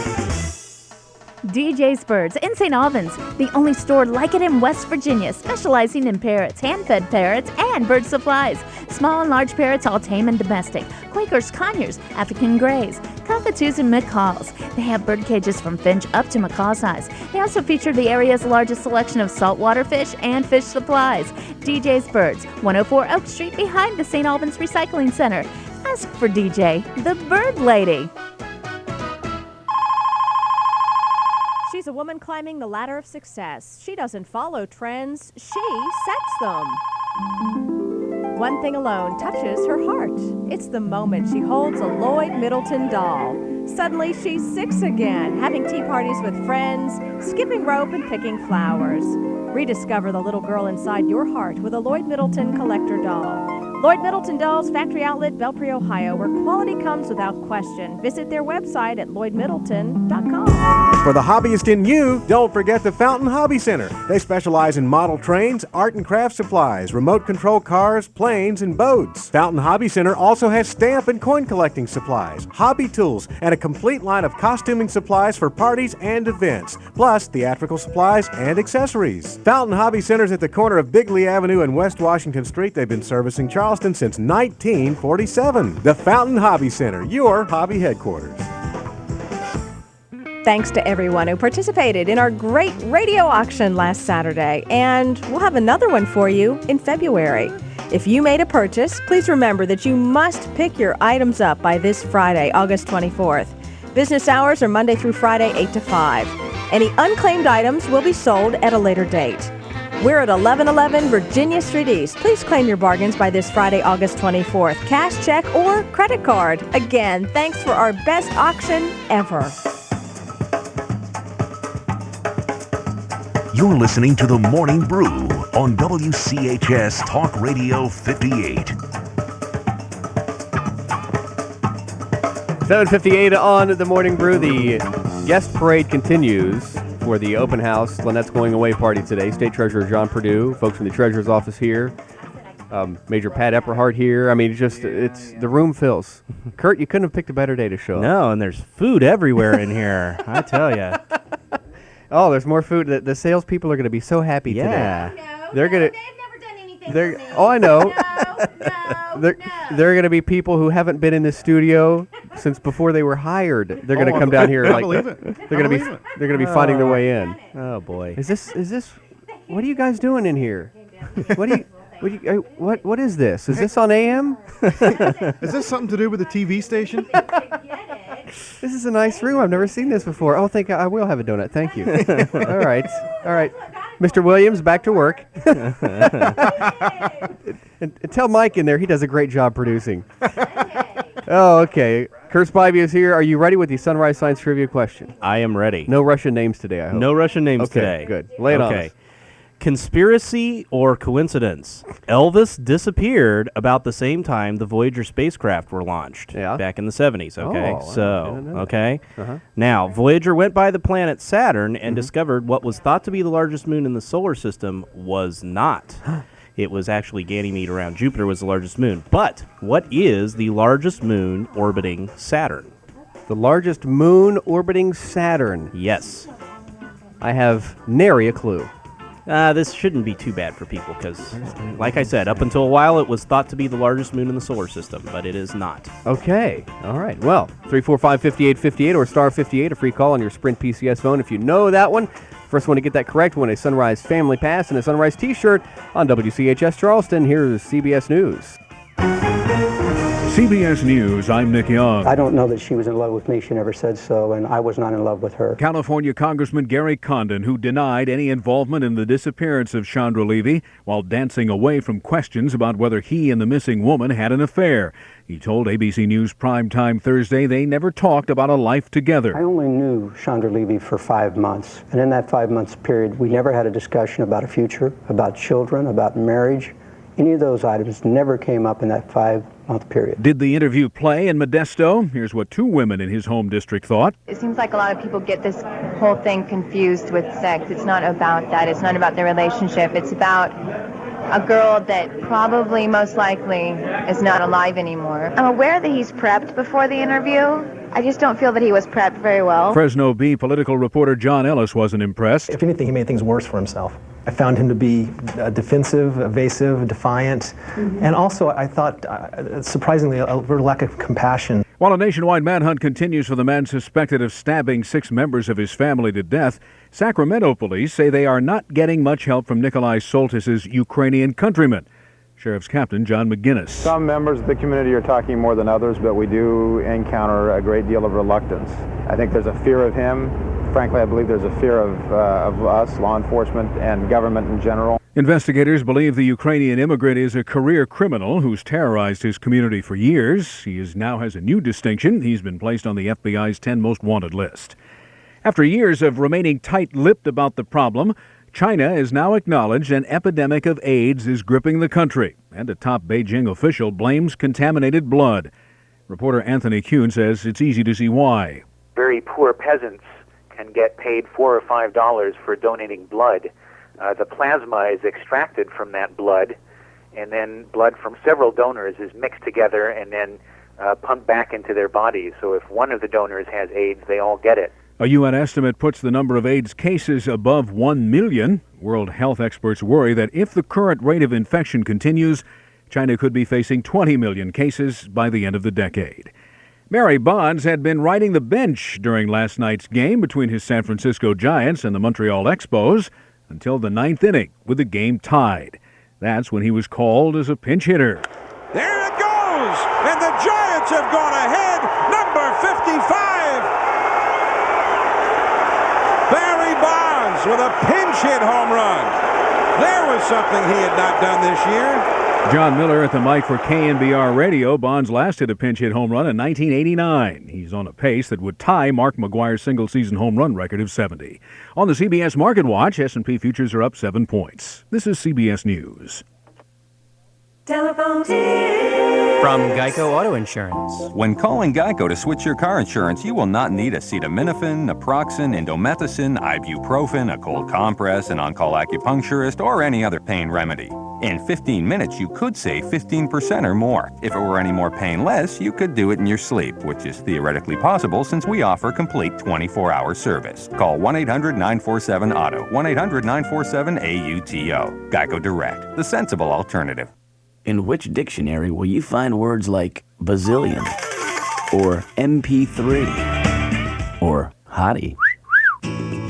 Speaker 6: DJ's Birds in St. Albans, the only store like it in West Virginia, specializing in parrots, hand-fed parrots, and bird supplies. Small and large parrots, all tame and domestic. Quakers, conures, African greys, cockatoos, and macaws. They have bird cages from finch up to macaw size. They also feature the area's largest selection of saltwater fish and fish supplies. DJ's Birds, 104 Oak Street, behind the St. Albans Recycling Center. Ask for DJ, the Bird Lady.
Speaker 18: She's a woman climbing the ladder of success. She doesn't follow trends, she sets them. One thing alone touches her heart. It's the moment she holds a Lloyd Middleton doll. Suddenly she's 6 again, having tea parties with friends, skipping rope and picking flowers. Rediscover the little girl inside your heart with a Lloyd Middleton collector doll. Lloyd Middleton Dolls, factory outlet, Belpre, Ohio, where quality comes without question. Visit their website at lloydmiddleton.com.
Speaker 19: For the hobbyist in you, don't forget the Fountain Hobby Center. They specialize in model trains, art and craft supplies, remote control cars, planes, and boats. Fountain Hobby Center also has stamp and coin collecting supplies, hobby tools, and a complete line of costuming supplies for parties and events, plus theatrical supplies and accessories. Fountain Hobby Center is at the corner of Bigley Avenue and West Washington Street. They've been servicing Charleston since 1947. The Fountain Hobby Center, your hobby headquarters.
Speaker 18: Thanks to everyone who participated in our great radio auction last Saturday, and we'll have another one for you in February. If you made a purchase, please remember that you must pick your items up by this Friday, August 24th. Business hours are Monday through Friday, 8 to 5. Any unclaimed items will be sold at a later date. We're at 1111 Virginia Street East. Please claim your bargains by this Friday, August 24th. Cash, check, or credit card. Again, thanks for our best auction ever.
Speaker 13: You're listening to The Morning Brew on WCHS Talk Radio 58.
Speaker 1: 7:58 on The Morning Brew. The guest parade continues for the open house Lynette's Going Away party today. State Treasurer John Perdue, folks from the Treasurer's office here, Major Pat Epperhart here. I mean, it's the room fills. Kurt, you couldn't have picked a better day to show up.
Speaker 16: No, and there's food everywhere in here. I tell you.
Speaker 1: Oh, there's more food. The salespeople are going to be so happy today. They're going to. Oh, I know. They're going to be people who haven't been in the studio since before they were hired. They're going to come down here.
Speaker 7: I believe it.
Speaker 1: They're going to be finding their way in.
Speaker 16: Oh boy.
Speaker 1: Is this? What are you guys doing in here? What is this? Is this on AM?
Speaker 7: Is this something to do with the TV station?
Speaker 1: This is a nice room. I've never seen this before. Oh, I will have a donut. Thank you. All right. Mr. Williams, back to work. and tell Mike in there he does a great job producing. Oh, okay. Kurt Spivey is here. Are you ready with the Sunrise Science Trivia question?
Speaker 16: I am ready.
Speaker 1: No Russian names today, I hope.
Speaker 16: No Russian names today.
Speaker 1: Good. Lay it on us.
Speaker 16: Conspiracy or coincidence? Elvis disappeared about the same time the Voyager spacecraft were launched back in the 70s, okay? Now, Voyager went by the planet Saturn and discovered what was thought to be the largest moon in the solar system was not. It was actually Ganymede around Jupiter was the largest moon. But what is the largest moon orbiting Saturn?
Speaker 1: The largest moon orbiting Saturn?
Speaker 16: Yes.
Speaker 1: I have nary a clue.
Speaker 16: This shouldn't be too bad for people because, like I said, up until a while it was thought to be the largest moon in the solar system, but it is not.
Speaker 1: Okay. All right. Well, 345-5858 or star 58, a free call on your Sprint PCS phone if you know that one. First one to get that correct win a Sunrise Family Pass and a Sunrise T-shirt on WCHS Charleston. Here's CBS News.
Speaker 10: CBS News, I'm Nick Young.
Speaker 11: I don't know that she was in love with me. She never said so, and I was not in love with her.
Speaker 10: California Congressman Gary Condon, who denied any involvement in the disappearance of Chandra Levy while dancing away from questions about whether he and the missing woman had an affair. He told ABC News Primetime Thursday they never talked about a life together.
Speaker 11: I only knew Chandra Levy for 5 months, and in that 5 months period, we never had a discussion about a future, about children, about marriage. Any of those items never came up in that 5-month period.
Speaker 10: Did the interview play in Modesto? Here's what two women in his home district thought.
Speaker 22: It seems like a lot of people get this whole thing confused with sex. It's not about that. It's not about their relationship. It's about a girl that probably most likely is not alive anymore. I'm aware that he's prepped before the interview. I just don't feel that he was prepped very well.
Speaker 10: Fresno Bee political reporter John Ellis wasn't impressed.
Speaker 23: If anything, he made things worse for himself. I found him to be defensive, evasive, defiant, and also I thought, surprisingly, a real lack of compassion.
Speaker 10: While a nationwide manhunt continues for the man suspected of stabbing 6 members of his family to death, Sacramento police say they are not getting much help from Nikolai Soltis' Ukrainian countrymen. Sheriff's Captain John McGinnis.
Speaker 24: Some members of the community are talking more than others, but we do encounter a great deal of reluctance. I think there's a fear of him. Frankly, I believe there's a fear of us, law enforcement, and government in general.
Speaker 10: Investigators believe the Ukrainian immigrant is a career criminal who's terrorized his community for years. He now has a new distinction. He's been placed on the FBI's 10 most wanted list. After years of remaining tight-lipped about the problem, China has now acknowledged an epidemic of AIDS is gripping the country, and a top Beijing official blames contaminated blood. Reporter Anthony Kuhn says it's easy to see why.
Speaker 25: Very poor peasants can get paid $4 or $5 for donating blood. The plasma is extracted from that blood, and then blood from several donors is mixed together and then pumped back into their bodies. So if one of the donors has AIDS, they all get it.
Speaker 10: A UN estimate puts the number of AIDS cases above 1 million. World health experts worry that if the current rate of infection continues, China could be facing 20 million cases by the end of the decade. Mary Bonds had been riding the bench during last night's game between his San Francisco Giants and the Montreal Expos until the 9th inning, with the game tied. That's when he was called as a pinch hitter.
Speaker 14: There it goes!
Speaker 3: is, and the Giants have gone ahead. Number 55. Barry Bonds with a pinch hit home run. There was something he had not done this year.
Speaker 10: John Miller at the mic for KNBR Radio. Bonds last hit a pinch hit home run in 1989. He's on a pace that would tie Mark McGwire's single-season home run record of 70. On the CBS Market Watch, S&P futures are up 7 points. This is CBS News.
Speaker 5: Telephone
Speaker 9: From Geico Auto Insurance.
Speaker 17: When calling Geico to switch your car insurance, you will not need acetaminophen, naproxen, indomethacin, ibuprofen, a cold compress, an on-call acupuncturist, or any other pain remedy. In 15 minutes, you could save 15% or more. If it were any more painless, you could do it in your sleep, which is theoretically possible since we offer complete 24-hour service. Call 1-800-947-AUTO, 1-800-947-AUTO. Geico Direct, the sensible alternative.
Speaker 20: In which dictionary will you find words like bazillion, or MP3, or hottie?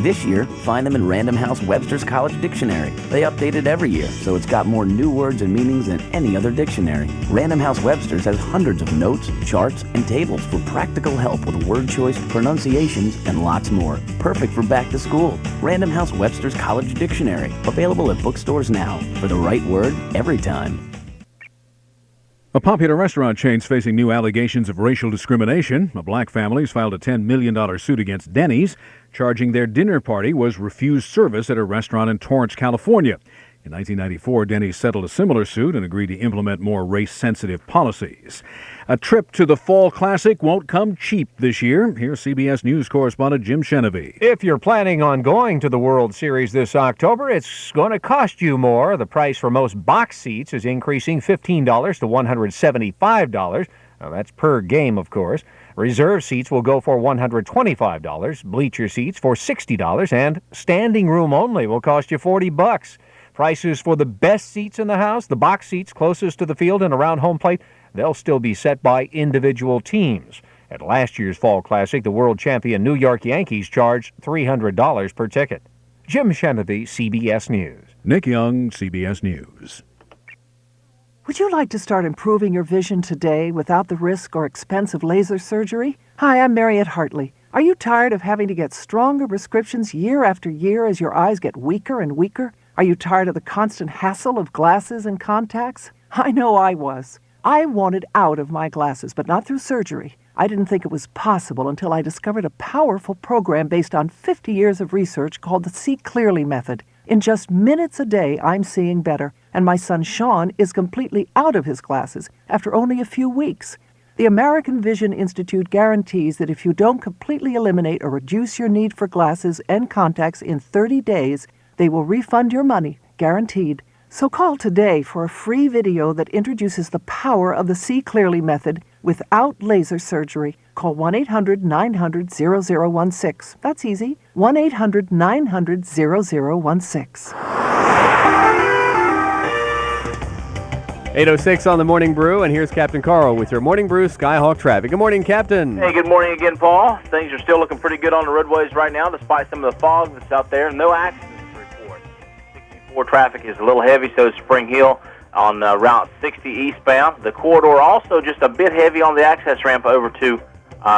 Speaker 20: This year, find them in Random House Webster's College Dictionary. They update it every year, so it's got more new words and meanings than any other dictionary. Random House Webster's has hundreds of notes, charts, and tables for practical help with word choice, pronunciations, and lots more. Perfect for back to school. Random House Webster's College Dictionary. Available at bookstores now. For the right word, every time.
Speaker 10: A popular restaurant chain's facing new allegations of racial discrimination. A black family's filed a $10 million suit against Denny's, charging their dinner party was refused service at a restaurant in Torrance, California. In 1994, Denny's settled a similar suit and agreed to implement more race-sensitive policies. A trip to the Fall Classic won't come cheap this year. Here's CBS News correspondent Jim Chenevey.
Speaker 21: If you're planning on going to the World Series this October, it's going to cost you more. The price for most box seats is increasing $15 to $175. Now, that's per game, of course. Reserve seats will go for $125, bleacher seats for $60, and standing room only will cost you $40. Prices for the best seats in the house, the box seats closest to the field and around home plate, they'll still be set by individual teams. At last year's Fall Classic, the world champion New York Yankees charged $300 per ticket. Jim Chenevey, CBS News.
Speaker 10: Nick Young, CBS News.
Speaker 26: Would you like to start improving your vision today without the risk or expense of laser surgery? Hi, I'm Mariette Hartley. Are you tired of having to get stronger prescriptions year after year as your eyes get weaker and weaker? Are you tired of the constant hassle of glasses and contacts? I know I was. I wanted out of my glasses, but not through surgery. I didn't think it was possible until I discovered a powerful program based on 50 years of research called the See Clearly method. In just minutes a day, I'm seeing better, and my son Sean is completely out of his glasses after only a few weeks. The American Vision Institute guarantees that if you don't completely eliminate or reduce your need for glasses and contacts in 30 days, they will refund your money, guaranteed. So call today for a free video that introduces the power of the See Clearly method without laser surgery. Call 1-800-900-0016. That's easy. 1-800-900-0016.
Speaker 1: 8:06 on the Morning Brew, and here's Captain Carl with your Morning Brew Skyhawk traffic. Good morning, Captain.
Speaker 2: Hey, good morning again, Paul. Things are still looking pretty good on the roadways right now, despite some of the fog that's out there. No accidents to report. 64 traffic is a little heavy, so is Spring Hill on Route 60 eastbound. The corridor also just a bit heavy on the access ramp over to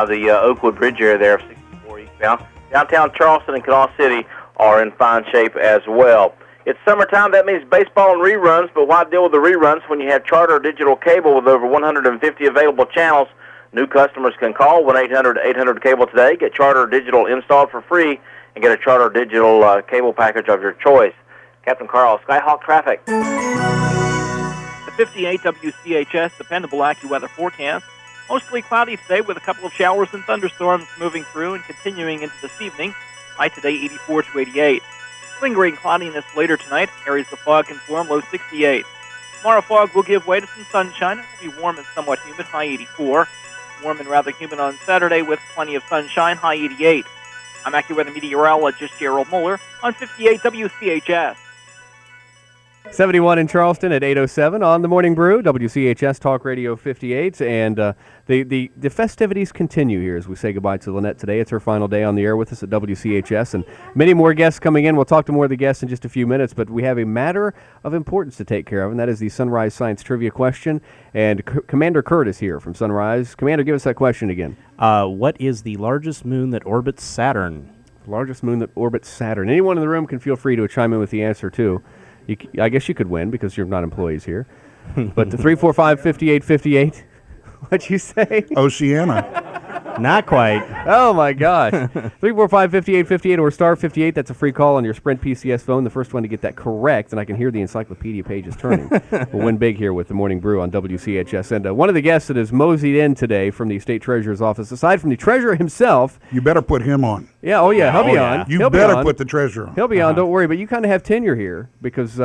Speaker 2: the Oakwood Bridge area there of 64 eastbound. Downtown Charleston and Canal City are in fine shape as well. It's summertime. That means baseball and reruns, but why deal with the reruns when you have Charter digital cable with over 150 available channels? New customers can call 1-800-800-CABLE today, get Charter digital installed for free, and get a Charter digital cable package of your choice. Captain Carl, Skyhawk traffic.
Speaker 4: The 58 WCHS dependable AccuWeather forecast. Mostly cloudy today with a couple of showers and thunderstorms moving through and continuing into this evening. High today 84 to 88. Lingering cloudiness later tonight. Areas of fog can form, low 68. Tomorrow fog will give way to some sunshine. It will be warm and somewhat humid, high 84. Warm and rather humid on Saturday with plenty of sunshine, high 88. I'm AccuWeather meteorologist Gerald Mueller on 58 WCHS.
Speaker 1: 71 in Charleston at 8:07 on the Morning Brew, WCHS Talk Radio 58. And the festivities continue here as we say goodbye to Lynette today. It's her final day on the air with us at WCHS. And many more guests coming in. We'll talk to more of the guests in just a few minutes. But we have a matter of importance to take care of, and that is the Sunrise Science Trivia question. And Commander Kurt is here from Sunrise. Commander, give us that question again.
Speaker 16: What is the largest moon that orbits Saturn?
Speaker 1: Largest moon that orbits Saturn. Anyone in the room can feel free to chime in with the answer, too. I guess you could win because you're not employees here. But the 345-5858, what'd you say?
Speaker 7: Oceania.
Speaker 16: Not quite.
Speaker 1: Oh, my gosh. 345-5858 or star 58. That's a free call on your Sprint PCS phone. The first one to get that correct, and I can hear the encyclopedia pages turning, will win big here with the Morning Brew on WCHS. And one of the guests that is moseyed in today from the State Treasurer's office, aside from the Treasurer himself.
Speaker 6: You better put him on.
Speaker 1: Yeah, he'll be on.
Speaker 6: You better put the Treasurer on.
Speaker 1: He'll be on, don't worry. But you kind of have tenure here because,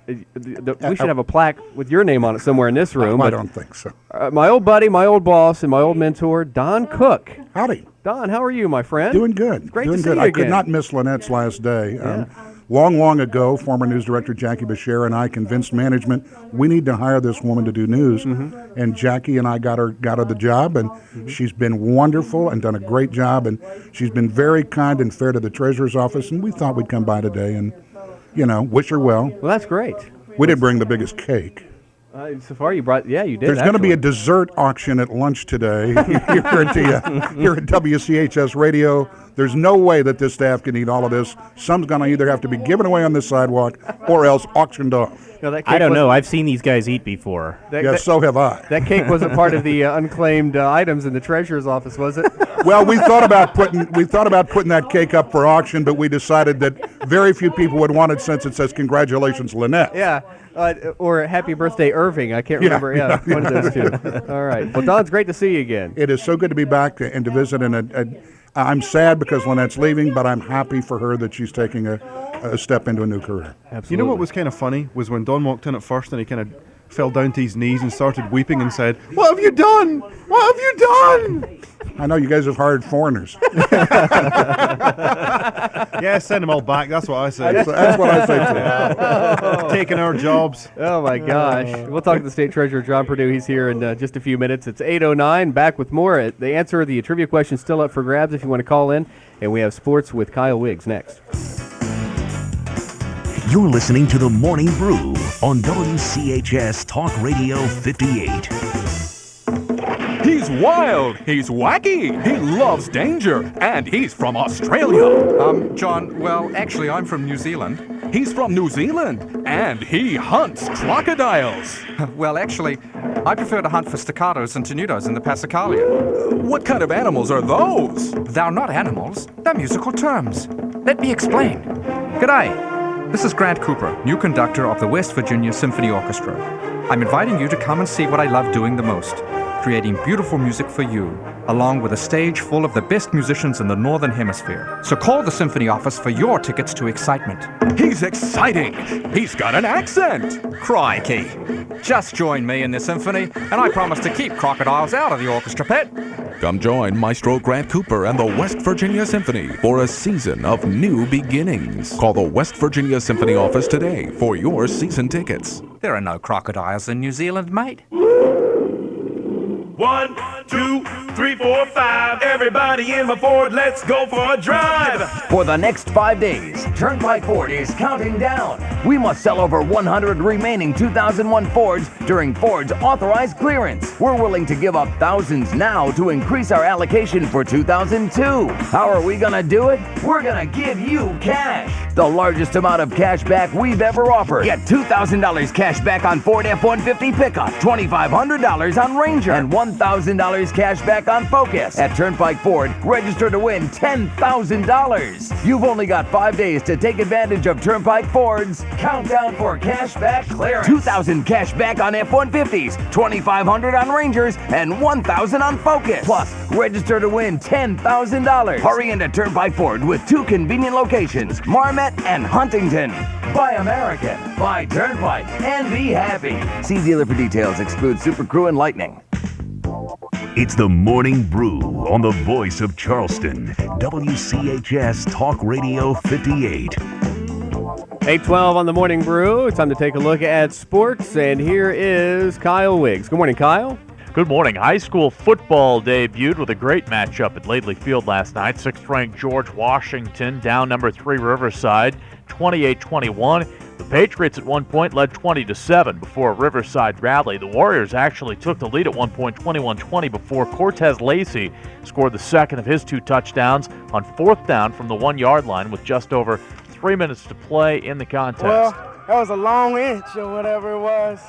Speaker 1: we should have a plaque with your name on it somewhere in this room.
Speaker 6: I don't think so.
Speaker 1: My old buddy, my old boss, and my old mentor, Don Cook.
Speaker 6: Howdy.
Speaker 1: Don, how are you, my friend?
Speaker 6: Doing good.
Speaker 1: Great
Speaker 6: Doing
Speaker 1: to see
Speaker 6: good.
Speaker 1: you
Speaker 6: I
Speaker 1: again.
Speaker 6: could not miss Lynette's last day. Long ago, former news director Jackie Bashir and I convinced management we need to hire this woman to do news. And Jackie and I got her the job, and she's been wonderful and done a great job. And she's been very kind and fair to the Treasurer's office. And we thought we'd come by today and, wish her well.
Speaker 1: Well, that's great.
Speaker 6: We did bring the biggest cake.
Speaker 1: So far, you brought, you did.
Speaker 6: There's going to be a dessert auction at lunch today here at WCHS Radio. There's no way that this staff can eat all of this. Some's going to either have to be given away on the sidewalk or else auctioned off.
Speaker 16: I don't know. I've seen these guys eat before.
Speaker 6: So have I.
Speaker 1: That cake wasn't part of the unclaimed items in the Treasurer's office, was it?
Speaker 6: Well, we thought about putting that cake up for auction, but we decided that very few people would want it since it says "Congratulations, Lynette."
Speaker 1: Yeah. Or Happy Birthday, Irving. I can't remember. Yeah, one of those two. All right. Well, Don, it's great to see you again.
Speaker 6: It is so good to be back and to visit. And I'm sad because Lynette's leaving, but I'm happy for her that she's taking a step into a new career.
Speaker 1: Absolutely.
Speaker 7: You know what was kind of funny was when Don walked in at first and he kind of fell down to his knees and started weeping and said, "What have you done? What have you done?"
Speaker 6: I know you guys have hired foreigners.
Speaker 7: Yeah, send them all back. That's what I say.
Speaker 6: That's what I say too.
Speaker 7: Taking our jobs.
Speaker 1: Oh, my gosh. We'll talk to the State Treasurer, John Perdue. He's here in just a few minutes. It's 8:09. Back with more. The answer, the trivia question, still up for grabs if you want to call in. And we have sports with Kyle Wiggs next.
Speaker 13: You're listening to The Morning Brew on WCHS Talk Radio 58.
Speaker 8: He's wild, he's wacky, he loves danger, and he's from Australia.
Speaker 12: John, well, actually, I'm from New Zealand.
Speaker 8: He's from New Zealand, and he hunts crocodiles.
Speaker 12: Well, actually, I prefer to hunt for staccatos and tenutos in the Passacaglia.
Speaker 8: What kind of animals are those?
Speaker 12: They're not animals, they're musical terms. Let me explain. G'day. This is Grant Cooper, new conductor of the West Virginia Symphony Orchestra. I'm inviting you to come and see what I love doing the most, creating beautiful music for you, along with a stage full of the best musicians in the Northern Hemisphere. So call the Symphony office for your tickets to excitement.
Speaker 8: He's exciting. He's got an accent.
Speaker 12: Crikey. Just join me in the symphony, and I promise to keep crocodiles out of the orchestra pit.
Speaker 8: Come join Maestro Grant Cooper and the West Virginia Symphony for a season of new beginnings. Call the West Virginia Symphony office today for your season tickets.
Speaker 12: There are no crocodiles in New Zealand, mate.
Speaker 15: 1, 2, 3, 4, 5. Everybody in my Ford, let's go for a drive.
Speaker 18: For the next 5 days, Turnpike Ford is counting down. We must sell over 100 remaining 2001 Fords during Ford's authorized clearance. We're willing to give up thousands now to increase our allocation for 2002. How are we gonna do it? We're gonna give you cash. The largest amount of cash back we've ever offered. Get $2,000 cash back on Ford F-150 pickup, $2,500 on Ranger, and $1,000 cash back on Focus. At Turnpike Ford, register to win $10,000. You've only got 5 days to take advantage of Turnpike Ford's Countdown for Cash Back Clearance. $2,000 cash back on F-150s, $2,500 on Rangers, and $1,000 on Focus. Plus, register to win $10,000. Hurry into Turnpike Ford with 2 convenient locations, Marmet and Huntington. Buy American, buy Turnpike, and be happy. See dealer for details. Exclude Super Crew and Lightning.
Speaker 13: It's the Morning Brew on the voice of Charleston, WCHS Talk Radio 58.
Speaker 1: 8:12 on the Morning Brew. It's time to take a look at sports, and here is Kyle Wiggs. Good morning, Kyle.
Speaker 11: Good morning. High school football debuted with a great matchup at Laidley Field last night. 6th-ranked George Washington down number 3 Riverside, 28-21. The Patriots at one point led 20-7 before a Riverside rally. The Warriors actually took the lead at one point, 21-20, before Cortez Lacey scored the second of his 2 touchdowns on 4th down from the 1-yard line with just over 3 minutes to play in the contest.
Speaker 19: Well, that was a long inch or whatever it was.